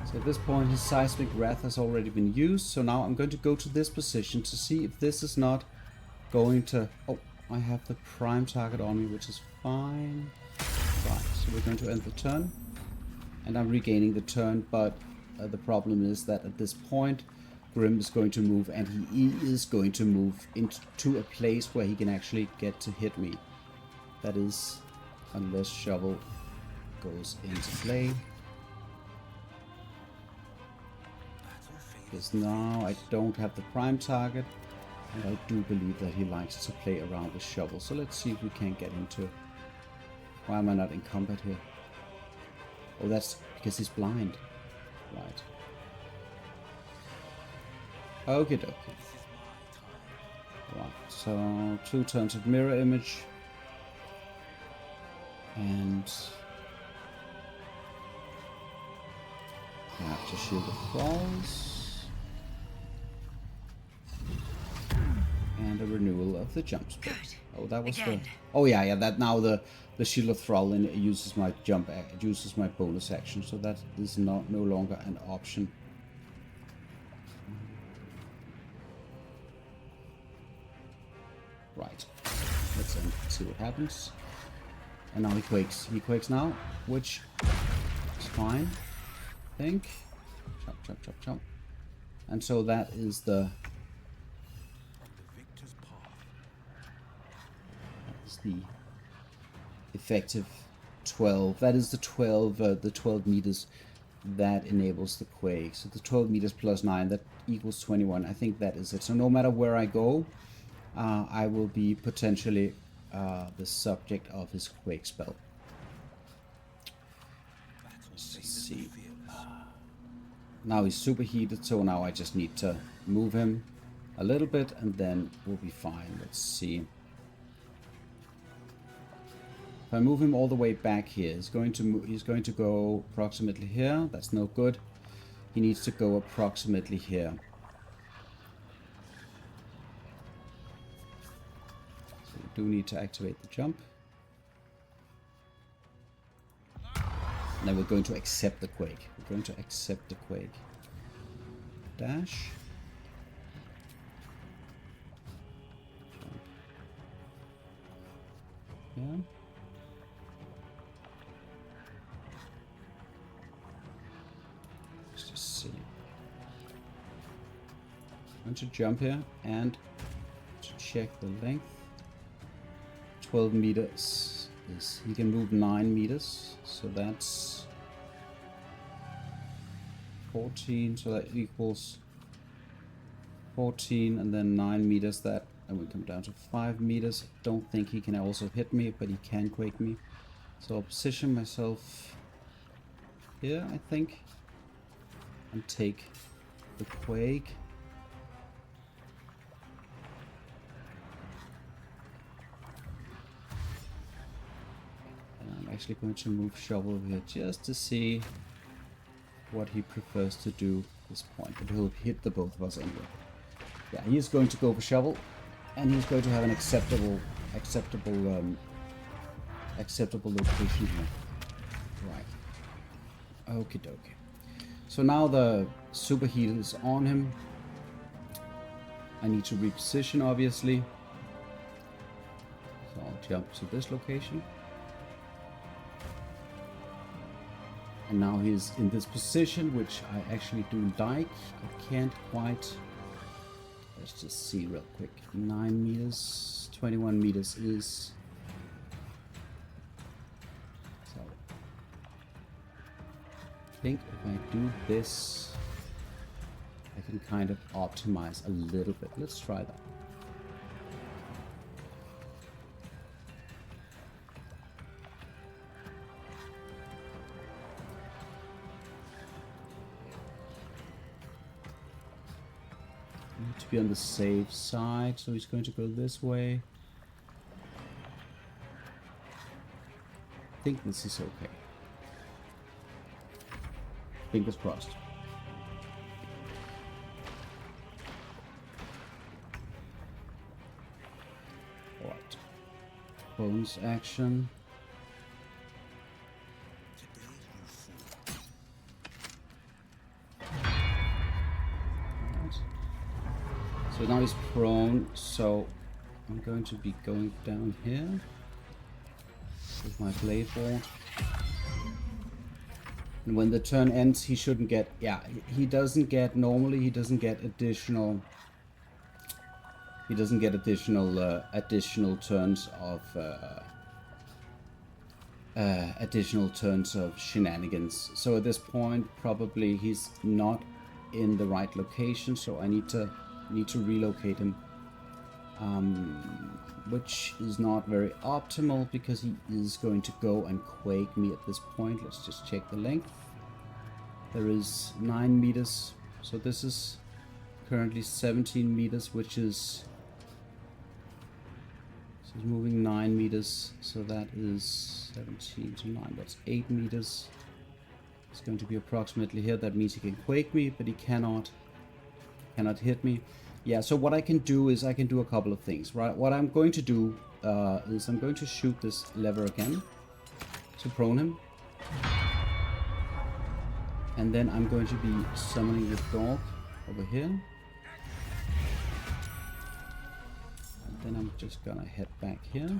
Speaker 1: So at this point his Seismic Wrath has already been used, so now I'm going to go to this position to see if this is not going to... Oh, I have the prime target on me, which is fine. Right, so we're going to end the turn. And I'm regaining the turn, but the problem is that at this point, Grym is going to move, and he is going to move into a place where he can actually get to hit me. That is, unless shovel goes into play. Because now I don't have the prime target, and I do believe that he likes to play around with shovel. So let's see if we can get him to... Why am I not in combat here? Oh, that's because he's blind. Right. Okie dokie. Right, so 2 turns of mirror image. And I have to shield the falls. And a renewal of the jump spell. Oh, that was the... Oh yeah, that now the Shield of Thrall uses my jump, uses my bonus action, so that is no longer an option. Right, let's see what happens. And now he quakes. He quakes now, which is fine, I think. Chop, chop, chop, chop. And so that is the... the effective 12. That is the 12 meters that enables the quake. So the 12 meters plus 9, that equals 21. I think that is it. So no matter where I go, I will be potentially the subject of his quake spell. Let's see. Now he's superheated, so now I just need to move him a little bit and then we'll be fine. Let's see. If I move him all the way back here, he's going to go approximately here. That's no good. He needs to go approximately here. So we do need to activate the jump. And then we're going to accept the quake. We're going to accept the quake. Dash. Jump. Yeah. I'm going to jump here and to check the length. 12 meters is, he can move 9 meters, so that's 14, so that equals 14, and then 9 meters, that, and we come down to 5 meters. I don't think he can also hit me, but he can quake me. So I'll position myself here, I think, and take the quake. I'm actually going to move shovel over here just to see what he prefers to do at this point, but he'll hit the both of us anyway. Yeah, he's going to go for shovel, and he's going to have an acceptable location here. Right. Okie dokie. So now the superheat is on him. I need to reposition, obviously. So I'll jump to this location. And now he's in this position, which I actually do like. I can't quite... Let's just see real quick. 9 meters, 21 meters is... So... I think if I do this, I can kind of optimize a little bit. Let's try that. Need to be on the safe side, so he's going to go this way. I think this is okay. Fingers crossed. Alright. Bonus action. So now he's prone, so I'm going to be going down here with my blade board. And when the turn ends, he shouldn't get... Yeah, he doesn't get... Normally, he doesn't get additional... He doesn't get additional turns of... additional turns of shenanigans. So at this point, probably he's not in the right location, so I need to relocate him. Which is not very optimal because he is going to go and quake me at this point. Let's just check the length. There is 9 meters, so this is currently 17 meters, which is... So he's moving 9 meters, so that is 17 to 9, that's 8 meters. It's going to be approximately here. That means he can quake me, but he cannot hit me. Yeah, so what I can do is I can do a couple of things, right? What I'm going to do is I'm going to shoot this lever again to prone him. And then I'm going to be summoning the dog over here. And then I'm just gonna head back here.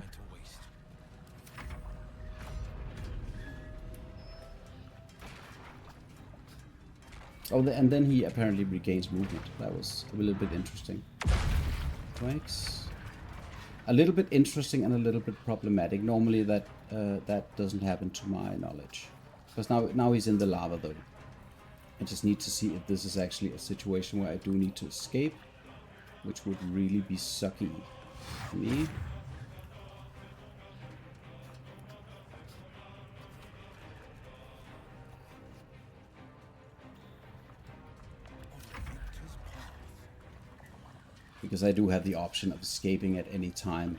Speaker 1: Oh, and then he apparently regains movement. That was a little bit interesting. Quakes. A little bit interesting and a little bit problematic. Normally that that doesn't happen to my knowledge. Because now he's in the lava though. I just need to see if this is actually a situation where I do need to escape. Which would really be sucky for me. Because I do have the option of escaping at any time.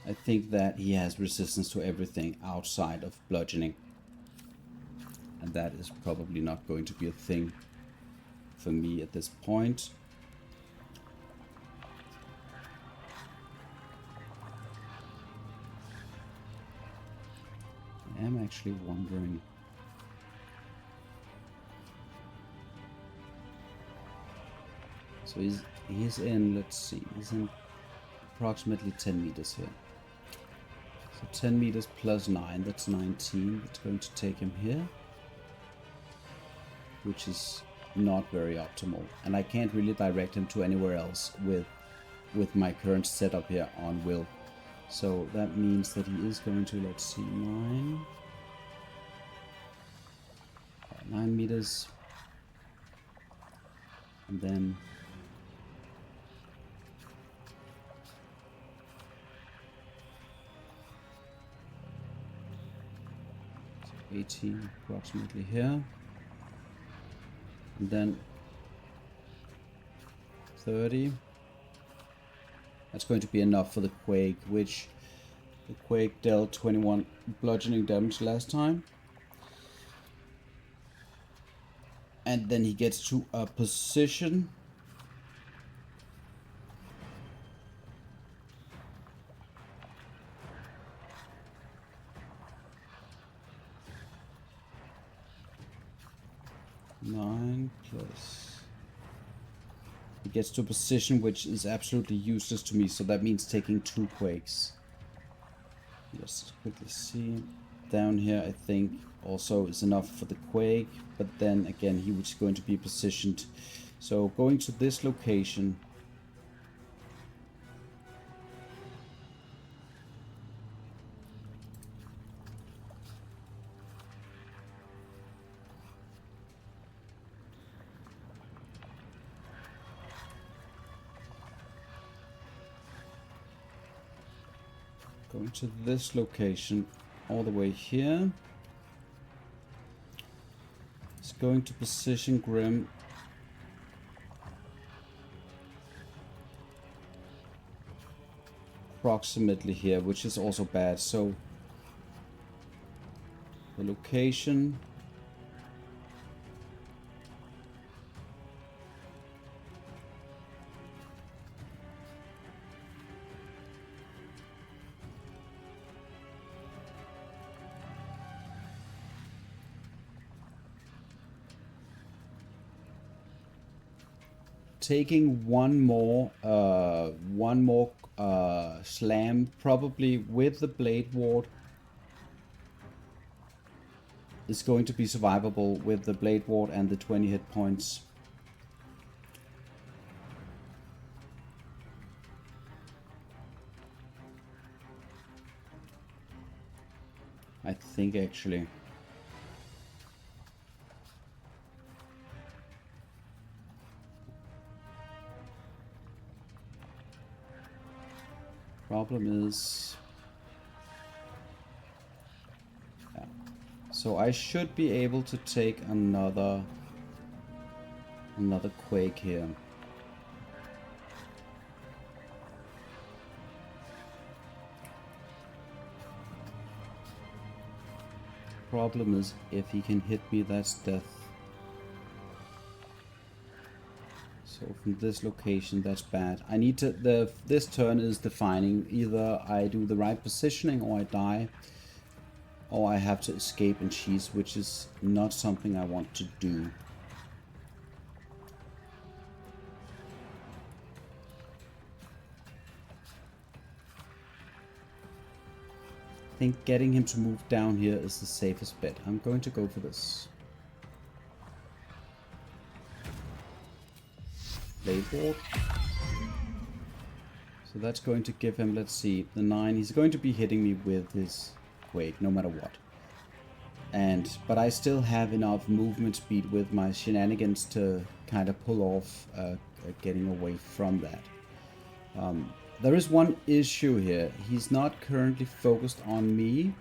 Speaker 1: I think that he has resistance to everything outside of bludgeoning. And that is probably not going to be a thing for me at this point. I am actually wondering. So he's in, let's see, he's in approximately 10 meters here. So 10 meters plus 9, that's 19. That's going to take him here. Which is not very optimal. And I can't really direct him to anywhere else with my current setup here on Wyll. So that means that he is going to, let's see, 9 meters. And then 18 approximately here. And then 30. That's going to be enough for the quake, which the quake dealt 21 bludgeoning damage last time. And then he gets to a position. He gets to a position which is absolutely useless to me, so that means taking 2 quakes. Just quickly see. Down here, I think, also is enough for the quake, but then again, he was going to be positioned. So going to this location. Going to this location all the way here. It's going to position Grym approximately here, which is also bad. So the location taking one more slam, probably with the blade ward, is going to be survivable with the blade ward and the 20 hit points. I think actually. Problem is, yeah. So I should be able to take another quake here. Problem is, if he can hit me, that's death. So from this location, that's bad. I need to, this turn is defining. Either I do the right positioning or I die, or I have to escape and cheese, which is not something I want to do. I think getting him to move down here is the safest bet. I'm going to go for this. Blade ward. So that's going to give him, let's see, the 9. He's going to be hitting me with his quake, no matter what. But I still have enough movement speed with my shenanigans to kind of pull off getting away from that. There is one issue here. He's not currently focused on me,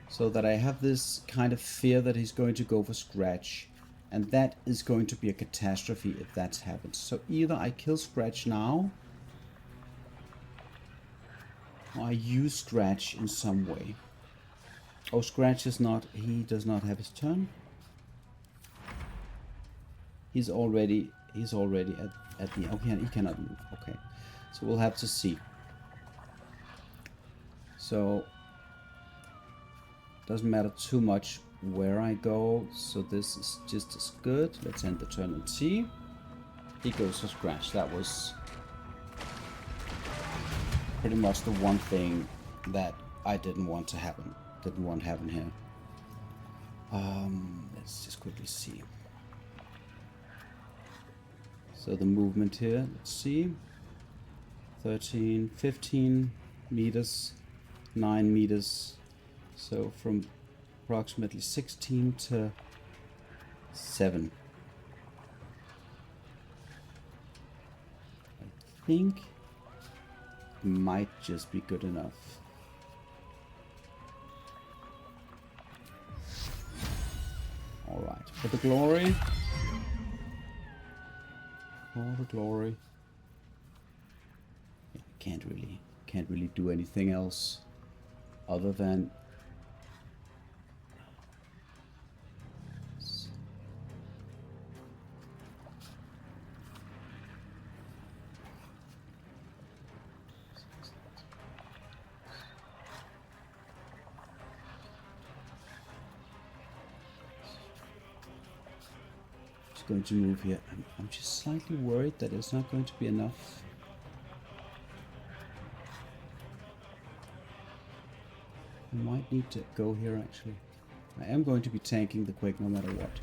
Speaker 1: so that I have this kind of fear that he's going to go for Scratch. And that is going to be a catastrophe if that happens. So either I kill Scratch now, or I use Scratch in some way. Oh, Scratch is not, he does not have his turn. He's already at the, okay, he cannot move, okay. So we'll have to see. So, doesn't matter too much where I go, so this is just as good. Let's end the turn and see. He goes for Scratch. That was pretty much the one thing that I didn't want to happen. Didn't want to happen here. Let's just quickly see. So the movement here, let's see. 13, 15 meters, 9 meters. So from approximately 16 to 7. I think it might just be good enough. Alright, for the glory. For the glory. Yeah, can't really do anything else other than going to move here. I'm just slightly worried that it's not going to be enough. I might need to go here actually. I am going to be tanking the quake no matter what.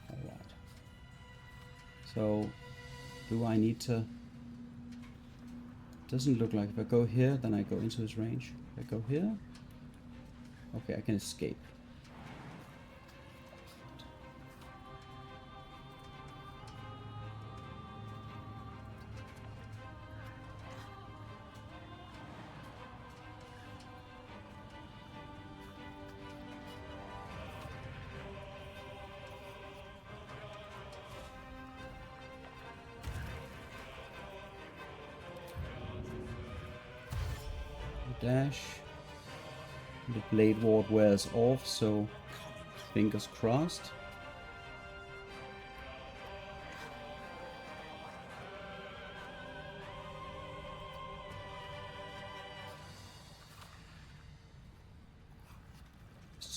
Speaker 1: Alright. So, do I need to... Doesn't look like if I go here, then I go into his range. If I go here, okay, I can escape. Dash. The blade ward wears off, so fingers crossed.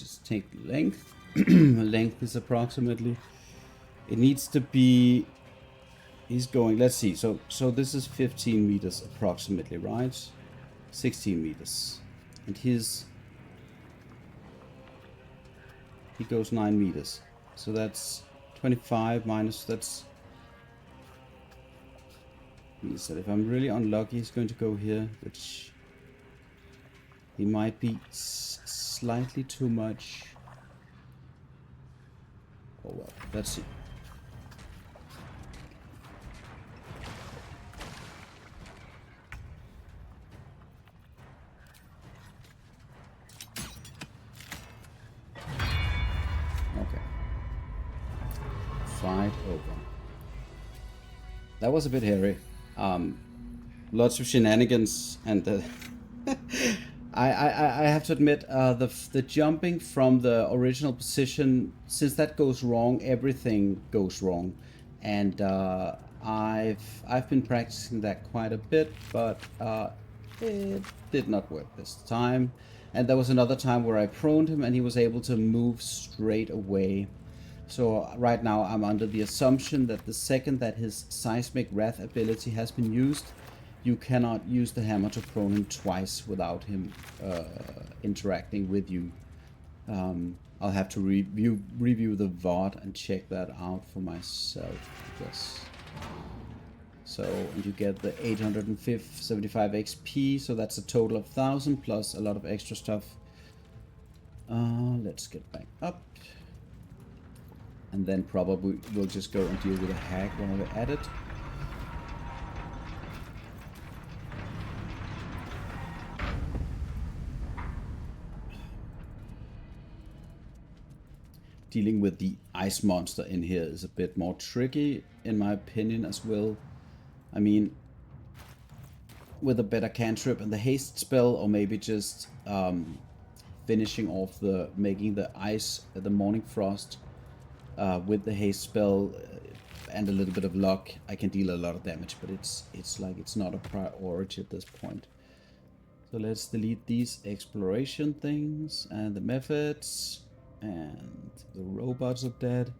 Speaker 1: just take length. Length is approximately. It needs to be. He's going. Let's see. So this is 15 meters approximately, right? 16 meters, and he goes 9 meters. So that's 25 minus. That's. Means that if I'm really unlucky, he's going to go here, which he might be slightly too much. Oh well, let's see. Okay. Fight over. That was a bit hairy. Lots of shenanigans, and I have to admit, the jumping from the original position, since that goes wrong, everything goes wrong, and I've been practicing that quite a bit, but it did not work this time. And there was another time where I proned him, and he was able to move straight away. So right now I'm under the assumption that the second that his seismic wrath ability has been used, you cannot use the hammer to prone him twice without him interacting with you. I'll have to review the VOD and check that out for myself, I guess. So, and you get the 875 XP, so that's a total of 1000 plus a lot of extra stuff. Let's get back up. And then probably we'll just go and deal with a hack while we're at it. Dealing with the ice monster in here is a bit more tricky, in my opinion, as well. I mean, with a better cantrip and the haste spell, or maybe just finishing off making the ice, the morning frost, with the haste spell and a little bit of luck, I can deal a lot of damage, but it's like it's not a priority at this point. So let's delete these exploration things and the methods, and the robots are dead.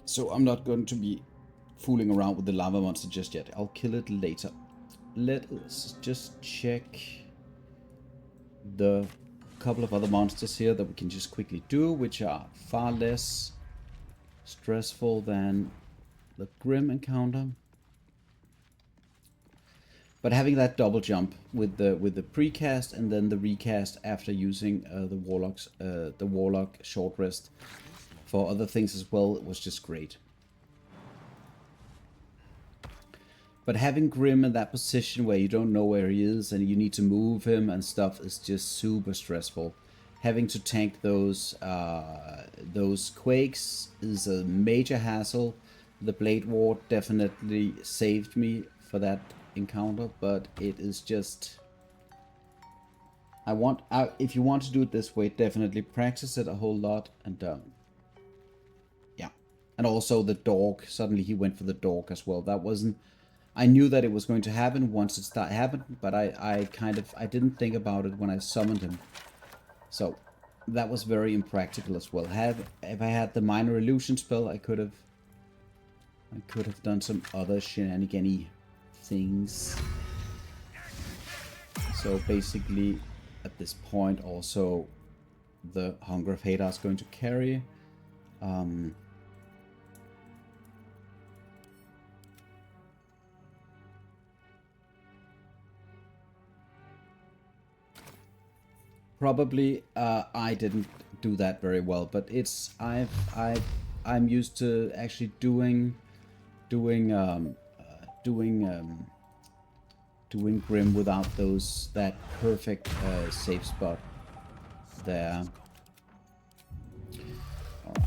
Speaker 1: So I'm not going to be fooling around with the lava monster just yet. I'll kill it later. Let's just check the couple of other monsters here that we can just quickly do, which are far less stressful than the Grym encounter. But having that double jump with the precast and then the recast after using the warlock short rest for other things as well, it was just great. But having Grym in that position where you don't know where he is and you need to move him and stuff is just super stressful. Having to tank those quakes is a major hassle. The Blade Ward definitely saved me for that encounter, but it is just... if you want to do it this way, definitely practice it a whole lot, and yeah. And also the dog, suddenly he went for the dog as well. That wasn't... I knew that it was going to happen once it happened, but I didn't think about it when I summoned him. So that was very impractical as well. If I had the minor illusion spell, I could have done some other shenanigan-y things. So basically, at this point, also the Hunger of Hada is going to carry. Probably I didn't do that very well, but it's I'm used to actually doing Grym without that perfect safe spot there. All right.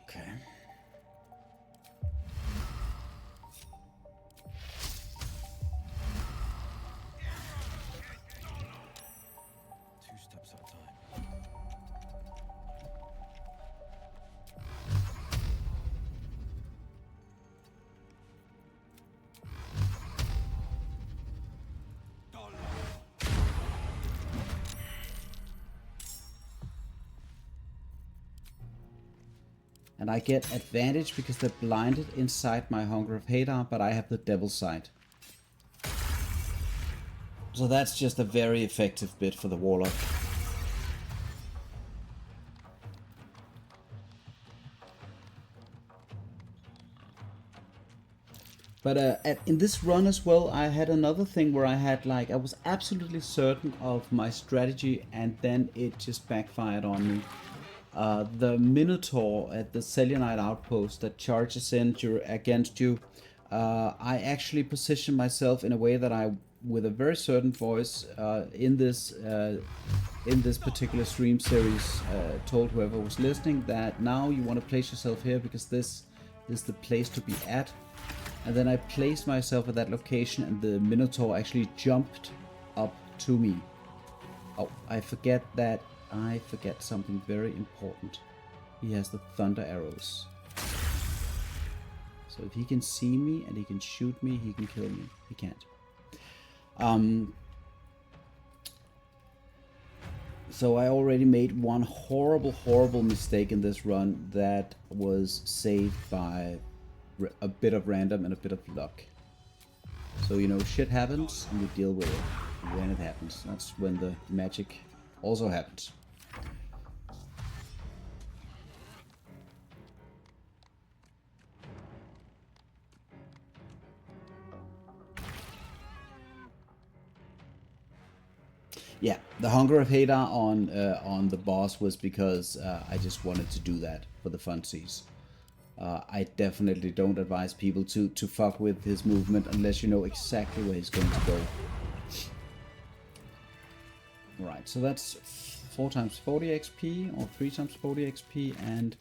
Speaker 1: Okay. And I get advantage because they're blinded inside my Hunger of Hadar, but I have the Devil's Sight. So that's just a very effective bit for the warlock. But in this run as well, I had another thing where I had I was absolutely certain of my strategy, and then it just backfired on me. The Minotaur at the Selionite outpost that charges in against you, I actually positioned myself in a way that I, with a very certain voice, in this particular stream series, told whoever was listening that now you want to place yourself here because this is the place to be at. And then I placed myself at that location, and the Minotaur actually jumped up to me. Oh, I forget something very important. He has the thunder arrows. So if he can see me and he can shoot me, he can kill me. He can't. So I already made one horrible mistake in this run that was saved by a bit of random and a bit of luck. So, you know, shit happens and you deal with it when it happens. That's when the magic also happens. Yeah, the Hunger of Hadar on the boss was because I just wanted to do that for the funsies. I definitely don't advise people to fuck with his movement unless you know exactly where he's going to go. Right, so that's 4 times 40 XP or 3 times 40 XP and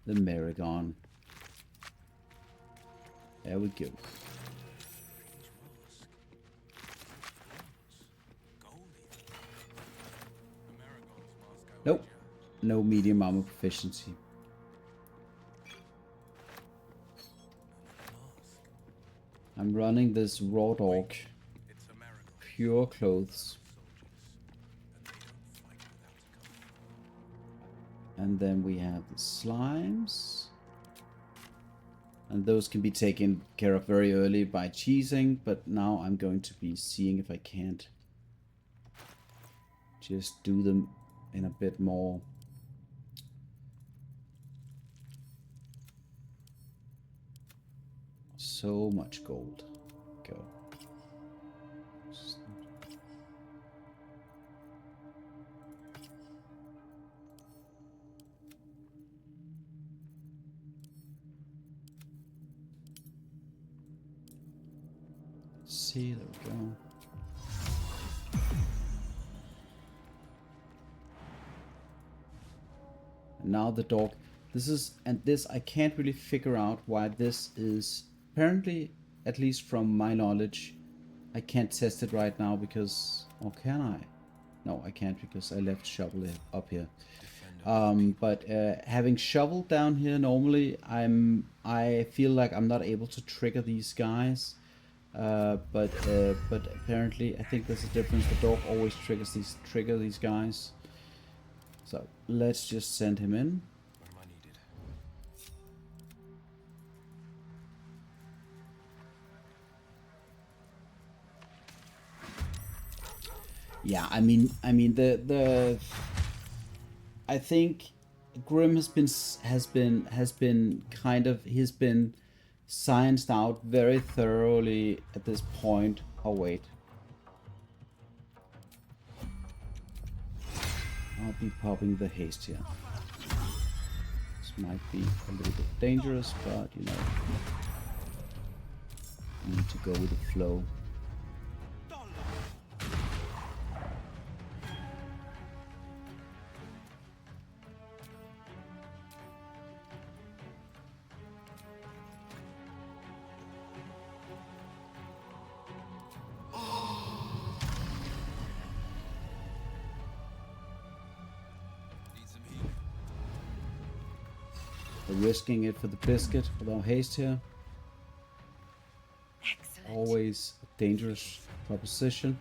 Speaker 1: the Merrigon. There we go. Nope, no medium armor proficiency. I'm running this raw dog, pure clothes, and then we have the slimes, and those can be taken care of very early by cheesing, but now I'm going to be seeing if I can't just do them in a bit more. So much gold. Go. See, there we go. And now the dog. This I can't really figure out why this is. Apparently, at least from my knowledge, I can't test it right now because... Or can I? No, I can't because I left shovel up here. But having shovel down here, normally I feel like I'm not able to trigger these guys. But apparently, I think there's a difference. The dog always trigger these guys. So let's just send him in. Yeah, I mean I think Grym has been kind of, he's been scienced out very thoroughly at this point. Oh wait, I'll be popping the haste here. This might be a little bit dangerous, but you know, I need to go with the flow. Risking it for the biscuit without haste here.
Speaker 2: Excellent.
Speaker 1: Always a dangerous proposition.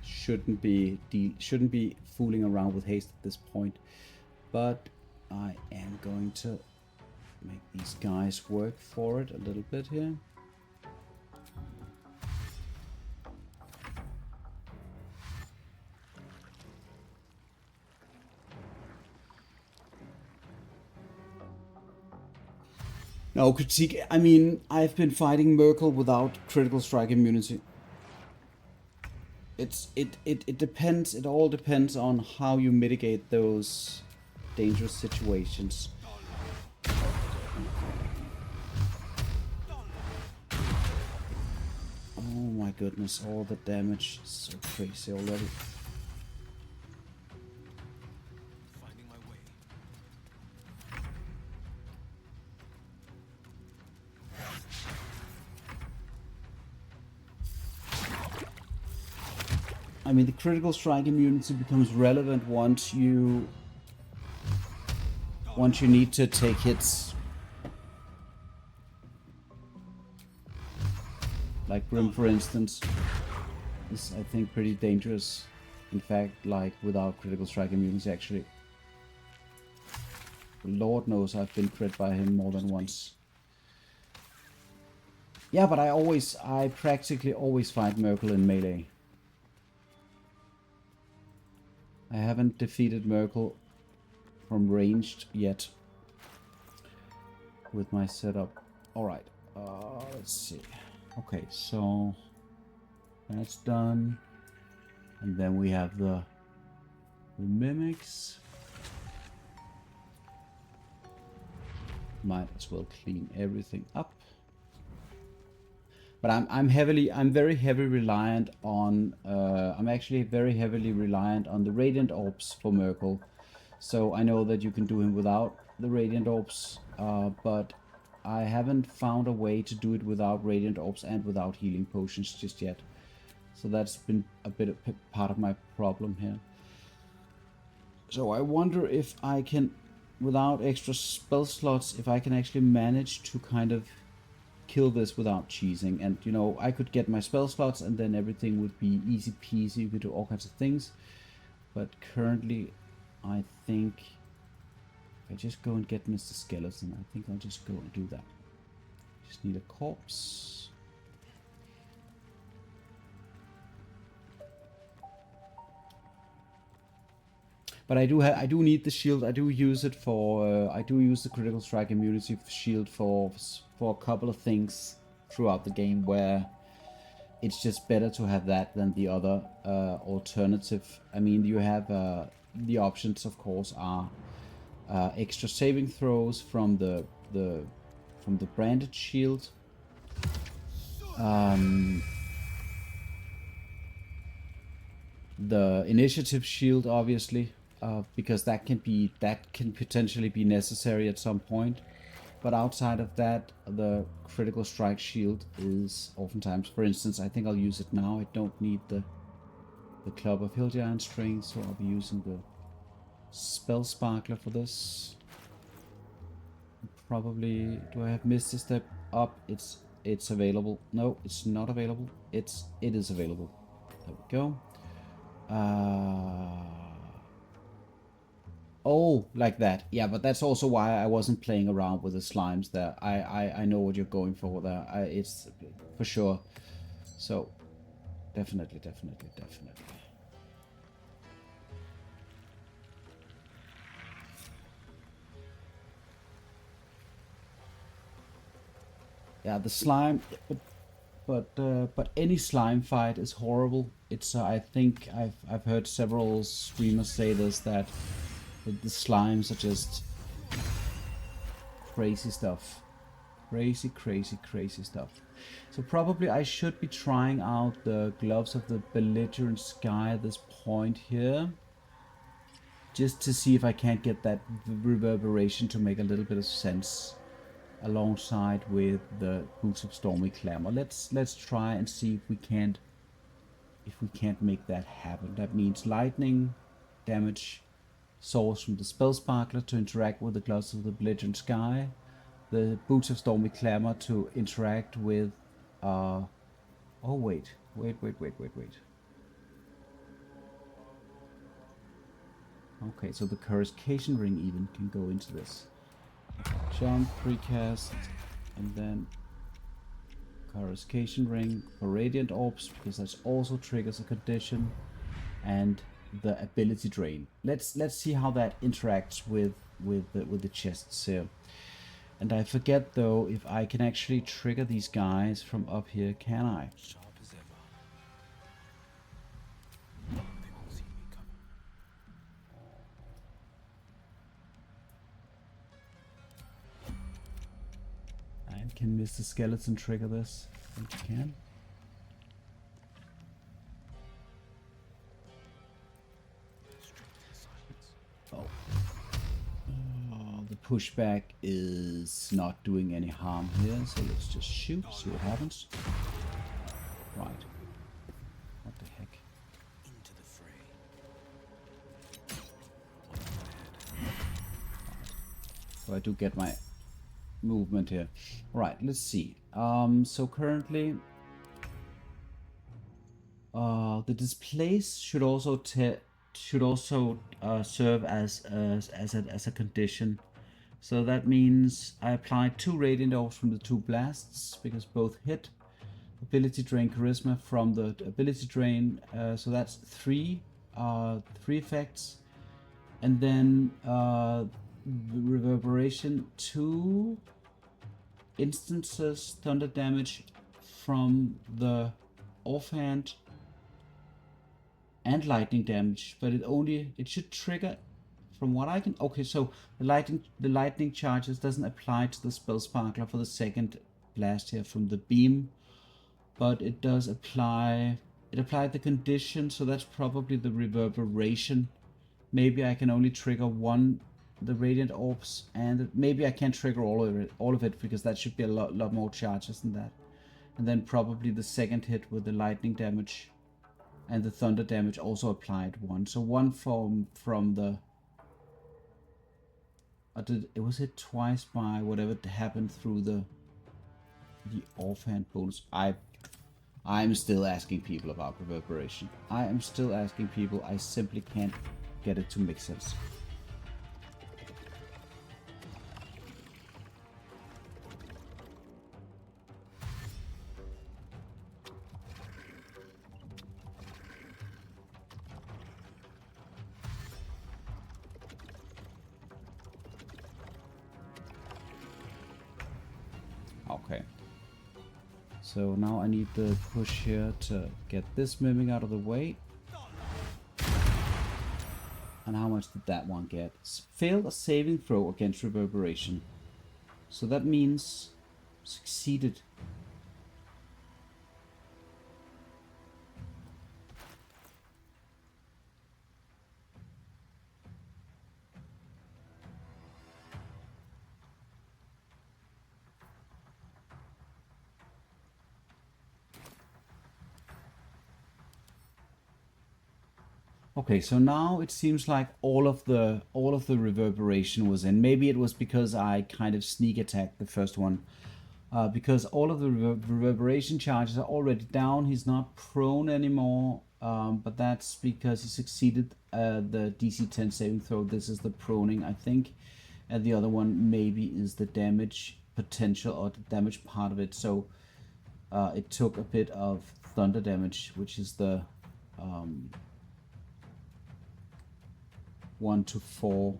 Speaker 1: Shouldn't be fooling around with haste at this point. But I am going to make these guys work for it a little bit here. No critique. I mean, I've been fighting Merkel without critical strike immunity. It depends. It all depends on how you mitigate those dangerous situations. Oh my goodness! All the damage is so crazy already. I mean, the critical strike immunity becomes relevant once you need to take hits. Like Grym, for instance, is I think pretty dangerous. In fact, like without critical strike immunity, actually. Lord knows I've been crit by him more than once. Yeah, but I practically always fight Merkel in melee. I haven't defeated Merkel from ranged yet with my setup. Alright, let's see. Okay, so that's done. And then we have the mimics. Might as well clean everything up. But I'm very heavily reliant on I'm actually very heavily reliant on the radiant orbs for Merkel. So I know that you can do him without the radiant orbs, but I haven't found a way to do it without radiant orbs and without healing potions just yet. So that's been a bit of part of my problem here. So I wonder if I can, without extra spell slots, if I can actually manage to kind of kill this without cheesing. And you know, I could get my spell slots and then everything would be easy peasy. You could do all kinds of things. But currently, I think if I just go and get Mr. Skeleton, I think I'll just go and do that. Just need a corpse. But I do need the shield. I do use it for. I do use the critical strike immunity shield for a couple of things throughout the game where it's just better to have that than the other alternative. I mean, you have the options, of course, are extra saving throws from the branded shield. The initiative shield, obviously. Because that can potentially be necessary at some point, but outside of that, the critical strike shield is oftentimes. For instance, I think I'll use it now. I don't need the club of hill giant strings, so I'll be using the spell sparkler for this. Probably, do I have missed a step up? It's available. No, it's not available. It is available. There we go. Oh, like that. Yeah, but that's also why I wasn't playing around with the slimes there. I know what you're going for there. It's for sure. So, definitely. Yeah, the slime, but any slime fight is horrible. It's I think I've heard several streamers say this, that the slimes are just crazy stuff. Crazy stuff. So probably I should be trying out the gloves of the belligerent sky at this point here, just to see if I can't get that reverberation to make a little bit of sense alongside with the boots of stormy clamor. Let's try and see if we can't make that happen. That means lightning damage source from the spell sparkler to interact with the gloves of the belligerent sky, the boots of stormy clamor to interact with oh wait. Okay, so the coruscation ring even can go into this. Jump, precast, and then coruscation ring for radiant orbs, because that also triggers a condition, and the ability drain. Let's see how that interacts with the chests here. And I forget though if I can actually trigger these guys from up here. Can I?
Speaker 3: Sharp as ever. They won't see me coming.
Speaker 1: And can Mr. Skeleton trigger this? I think he can. Oh. The pushback is not doing any harm here, so let's just shoot, see what happens. Right. What the heck?
Speaker 3: Into the fray.
Speaker 1: So I do get my movement here. Right, let's see. So currently, the displace should also serve as a condition. So that means I applied 2 radiant orbs from the 2 blasts, because both hit. Ability drain charisma from the ability drain. So that's 3 effects, and then reverberation 2 instances thunder damage from the offhand, and lightning damage, but it should trigger from what I can. Okay, so the lightning charges doesn't apply to the spell sparkler for the second blast here from the beam, but it does apply. It applied the condition, so that's probably the reverberation. Maybe I can only trigger the radiant orbs, and maybe I can't trigger all of it because that should be a lot more charges than that. And then probably the second hit with the lightning damage and the thunder damage also applied 1. So 1 from the. It was hit twice by whatever happened through the offhand bonus. I'm still asking people about reverberation. I am still asking people. I simply can't get it to make sense. Okay. So now I need the push here to get this mimic out of the way. And how much did that one get? Failed a saving throw against reverberation. So that means succeeded. Okay, so now it seems like all of the reverberation was in. Maybe it was because I kind of sneak attacked the first one, because all of the reverberation charges are already down. He's not prone anymore, but that's because he succeeded the DC 10 saving throw. This is the proning, I think, and the other one maybe is the damage potential or the damage part of it. So it took a bit of thunder damage, which is the 1 to 4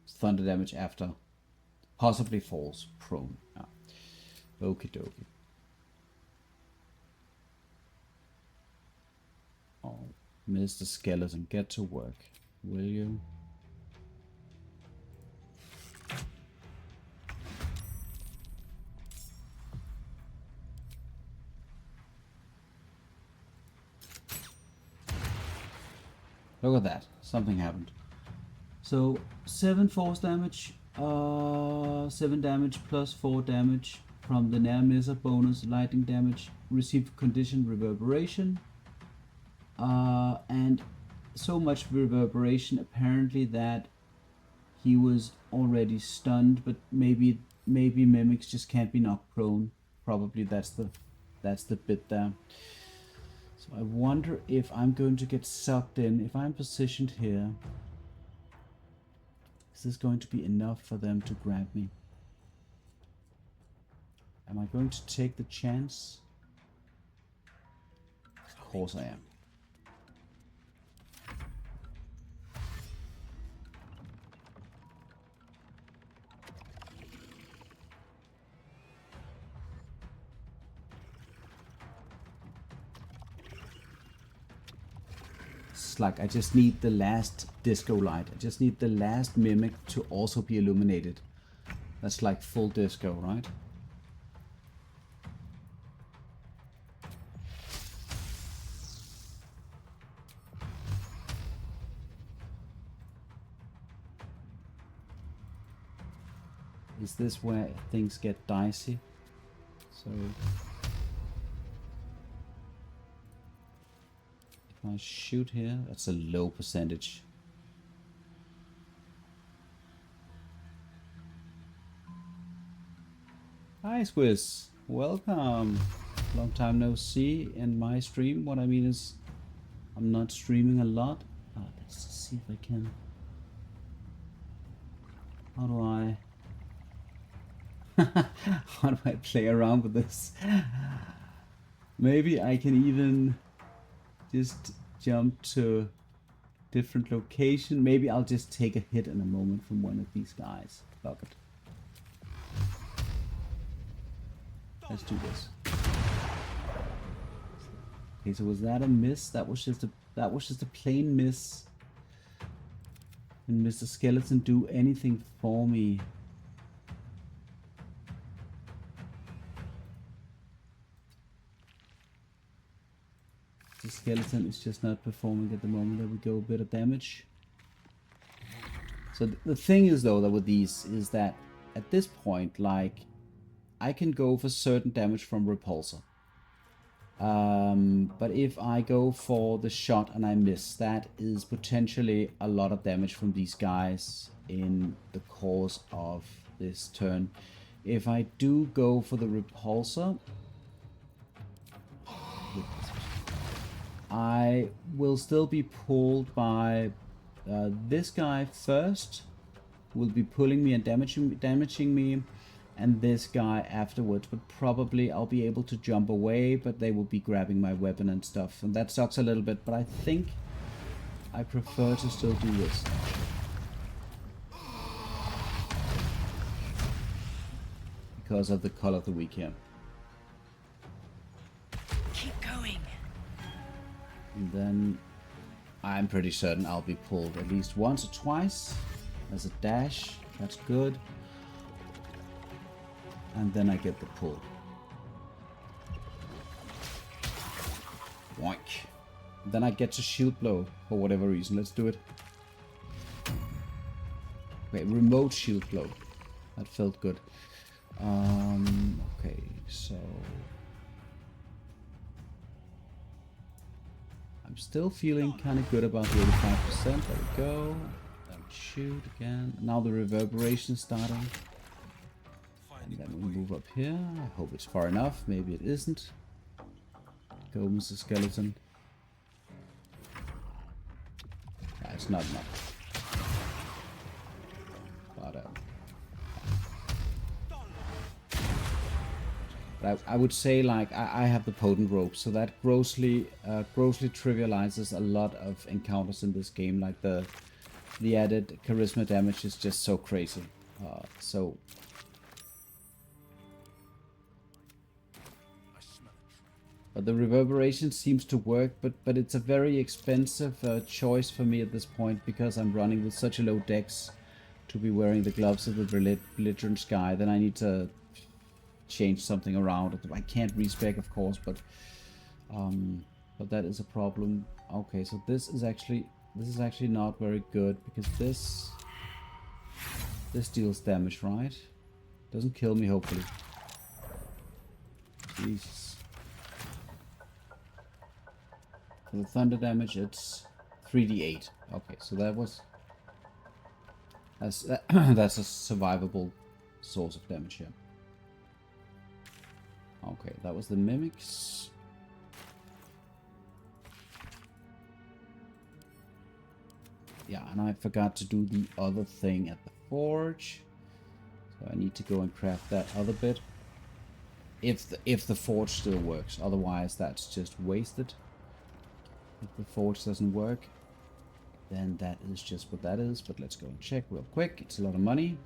Speaker 1: thunder damage after possibly falls prone. Yeah. Okie dokie. Oh, Mr. Skeleton, get to work, will you? Look at that. Something happened. So 7 force damage, 7 damage plus 4 damage from the near misser bonus, lightning damage, received condition reverberation, and so much reverberation apparently that he was already stunned, but maybe mimics just can't be knocked prone. Probably that's the bit there. So I wonder if I'm going to get sucked in. If I'm positioned here, Is this going to be enough for them to grab me? Am I going to take the chance? Of course I am. It's like I just need the last disco light. I just need the last mimic to also be illuminated. That's like full disco, right? Is this where things get dicey? So if I shoot here, that's a low percentage. Hi Squiz, welcome. Long time no see in my stream. What I mean is I'm not streaming a lot. Let's see if I can. How do I how do I play around with this? Maybe I can even just jump to different location. Maybe I'll just take a hit in a moment from one of these guys. Fuck it. Let's do this. Okay, so was that a miss? That was just a plain miss. Can Mr. Skeleton do anything for me? The skeleton is just not performing at the moment. There we go, a bit of damage. So the thing is though that with these is that at this point, like, I can go for certain damage from repulsor. But if I go for the shot and I miss, that is potentially a lot of damage from these guys in the course of this turn. If I do go for the repulsor, I will still be pulled by this guy first, will be pulling me and damaging me, and this guy afterwards, but probably I'll be able to jump away, but they will be grabbing my weapon and stuff, and that sucks a little bit, but I think I prefer to still do this. Because of the color of the week here.
Speaker 2: Keep going.
Speaker 1: And then I'm pretty certain I'll be pulled at least once or twice. As a dash, that's good. And then I get the pull. Boink. Then I get to shield blow for whatever reason. Let's do it. Wait, remote shield blow. That felt good. Okay, so I'm still feeling kind of good about the 85%. There we go. Don't shoot again. Now the reverberation starting. And then we move up here. I hope it's far enough. Maybe it isn't. Go, Mr. Skeleton. It's not enough. But I would say, like, I have the potent rope, so that grossly trivializes a lot of encounters in this game. Like the added charisma damage is just so crazy. But the reverberation seems to work, but it's a very expensive choice for me at this point, because I'm running with such a low dex to be wearing the gloves of the belligerent sky. Then I need to change something around. I can't respec, of course, but that is a problem. Okay, so this is actually not very good, because this deals damage, right? Doesn't kill me, hopefully. Jesus. For the thunder damage, it's 3d8. Okay, so that's a survivable source of damage here. Okay, that was the mimics. Yeah, and I forgot to do the other thing at the forge. So I need to go and craft that other bit. If the forge still works. Otherwise, that's just wasted. If the forge doesn't work, then that is just what that is. But let's go and check real quick. It's a lot of money.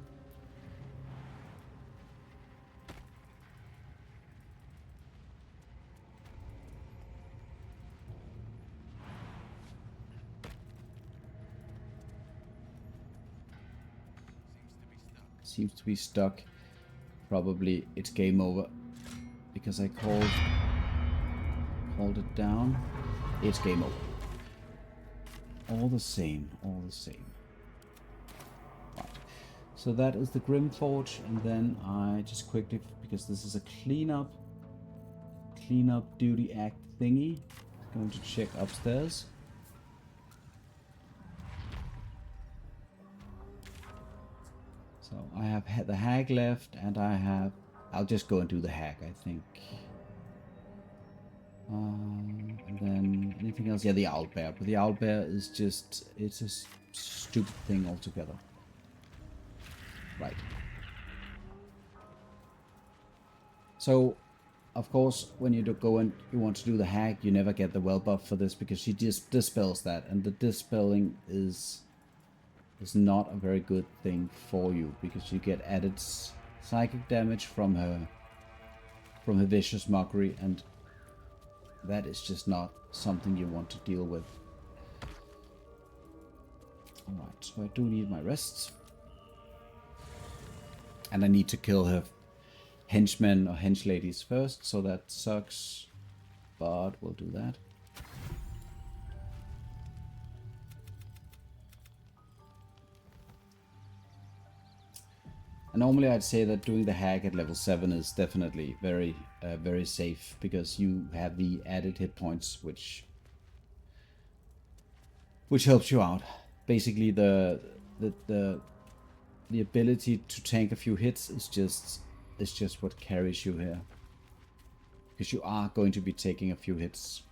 Speaker 1: Seems to be stuck. Probably it's game over because I called it down. It's game over. All the same, all the same. Right. So that is the Grymforge, and then I just quickly, because this is a cleanup duty act thingy, going to check upstairs. So I have had the hag left, and I'll just go and do the hag, I think. And then anything else? Yeah, the owlbear. But the owlbear is just, it's a stupid thing altogether. Right. So, of course, when you go and you want to do the hag, you never get the well buff for this because she just dispels that, and the dispelling is not a very good thing for you because you get added psychic damage from her vicious mockery, and that is just not something you want to deal with. Alright, so I do need my rests. And I need to kill her henchmen or henchladies first, so that sucks. But we'll do that. And normally I'd say that doing the hag at level 7 is definitely very safe, because you have the added hit points, which helps you out. Basically, the ability to tank a few hits is just what carries you here, because you are going to be taking a few hits.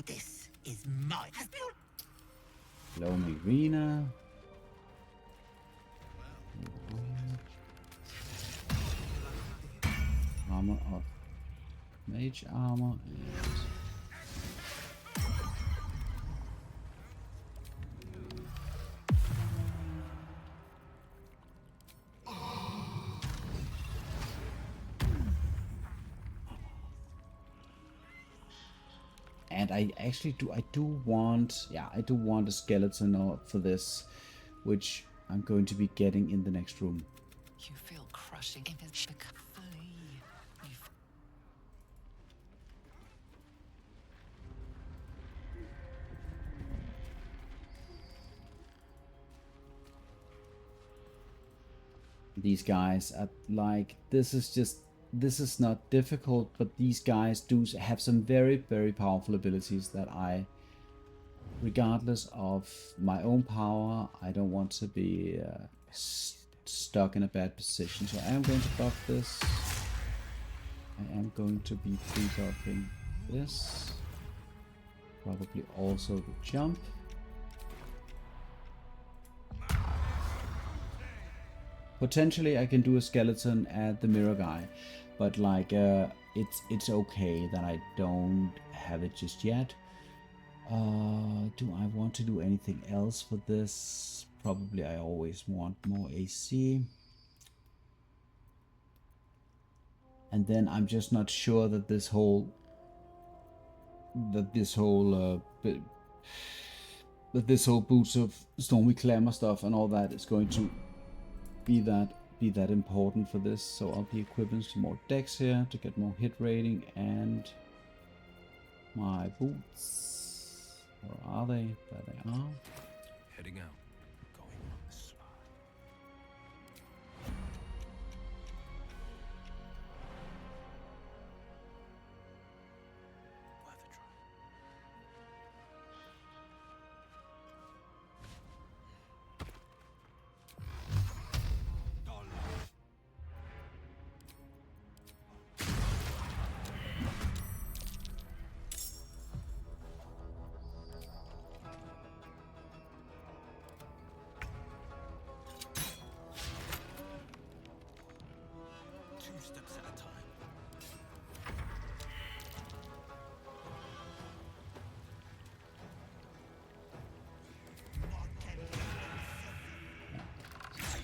Speaker 3: This is mine.
Speaker 1: Hello, Marina. Armor of mage armor and I actually do want a skeleton for this, which I'm going to be getting in the next room.
Speaker 2: You feel crushing in his flee.
Speaker 1: These guys are like, this is not difficult, but these guys do have some very, very powerful abilities that I, regardless of my own power, I don't want to be stuck in a bad position. So I am going to buff this. I am going to be pre-buffing this. Probably also the jump. Potentially I can do a skeleton at the mirror guy, but like it's okay that I don't have it just yet. Do I want to do anything else for this? Probably I always want more AC. And then I'm just not sure that this whole boots of stormy clamor stuff and all that is going to be that important for this. So I'll be equipping some more decks here to get more hit rating, and my boots. Where are they? There they are.
Speaker 3: Heading out. Going on the slide. Worth a try. 2 steps at a time.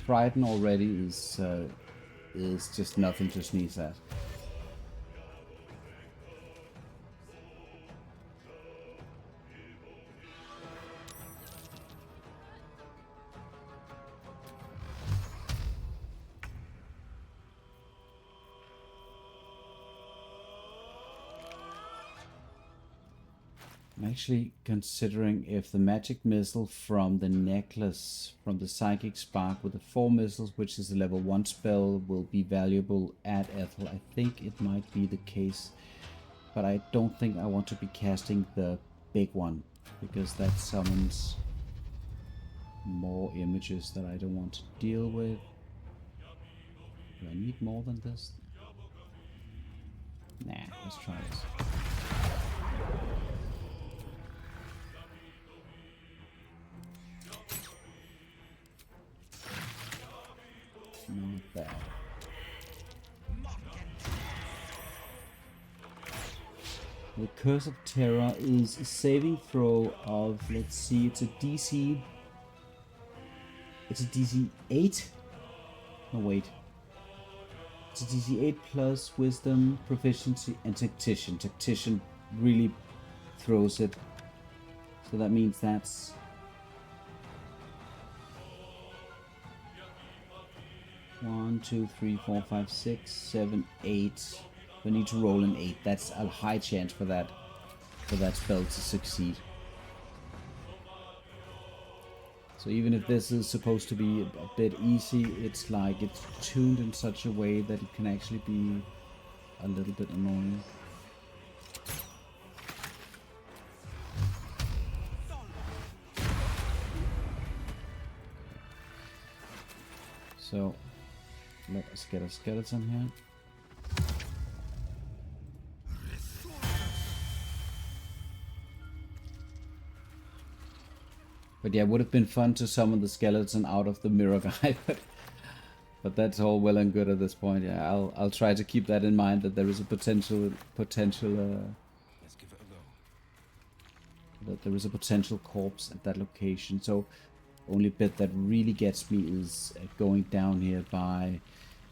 Speaker 1: Frighten already is just nothing to sneeze at. I'm actually considering if the magic missile from the necklace, from the psychic spark with the 4 missiles, which is a level 1 spell, will be valuable at Ethel. I think it might be the case, but I don't think I want to be casting the big one, because that summons more images that I don't want to deal with. Do I need more than this? Nah, let's try this. Not bad. The Curse of Terror is a saving throw of, let's see, it's a DC 8? No, wait. It's a DC 8 plus Wisdom, Proficiency, and Tactician. Tactician really throws it. So that means that's... One, 2, 3, 4, 5, 6, 7, 8. We need to roll an 8. That's a high chance for that spell to succeed. So even if this is supposed to be a bit easy, it's like it's tuned in such a way that it can actually be a little bit annoying. So let us get a skeleton here. But yeah, it would have been fun to summon the skeleton out of the mirror guy, but that's all well and good at this point. Yeah, I'll try to keep that in mind, that there is a potential
Speaker 3: Let's give it a go.
Speaker 1: that there is a potential corpse at that location. So only bit that really gets me is going down here by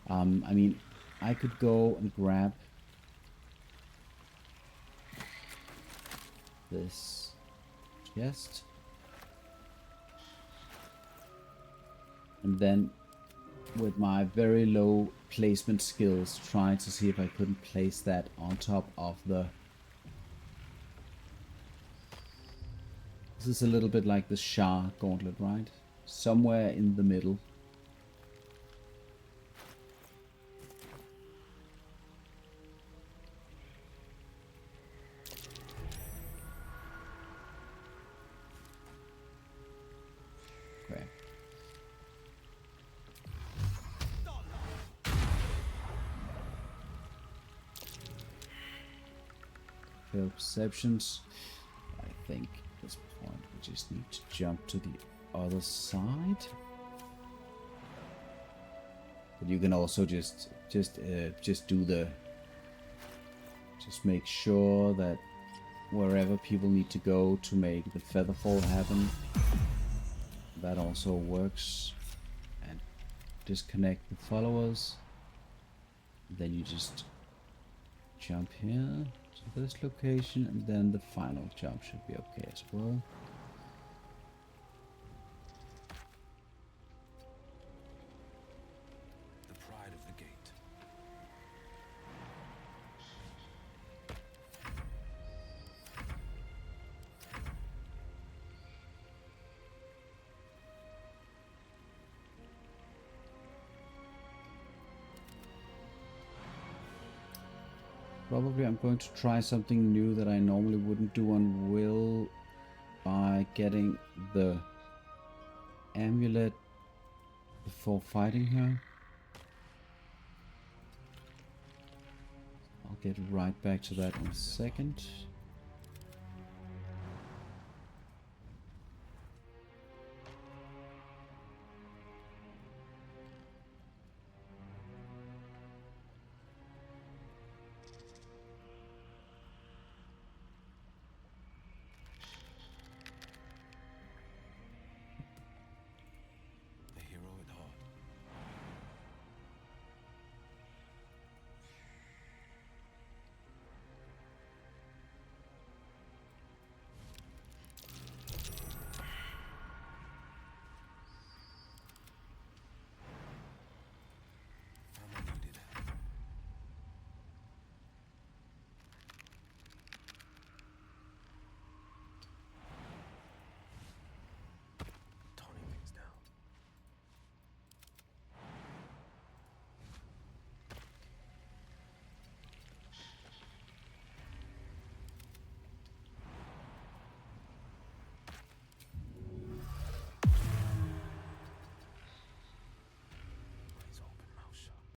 Speaker 1: I mean, I could go and grab this chest. And then, with my very low placement skills, try to see if I couldn't place that on top of the... This is a little bit like the Shah gauntlet, right? Somewhere in the middle. Perceptions. I think at this point we just need to jump to the other side. But you can also just do the... Just make sure that wherever people need to go to make the featherfall happen, that also works. And disconnect the followers. Then you just jump here to this location, and then the final jump should be okay as well.
Speaker 3: The pride of the gate.
Speaker 1: Probably I'm going to try something new that I normally wouldn't do on Wyll by getting the amulet before fighting her. I'll get right back to that in a second.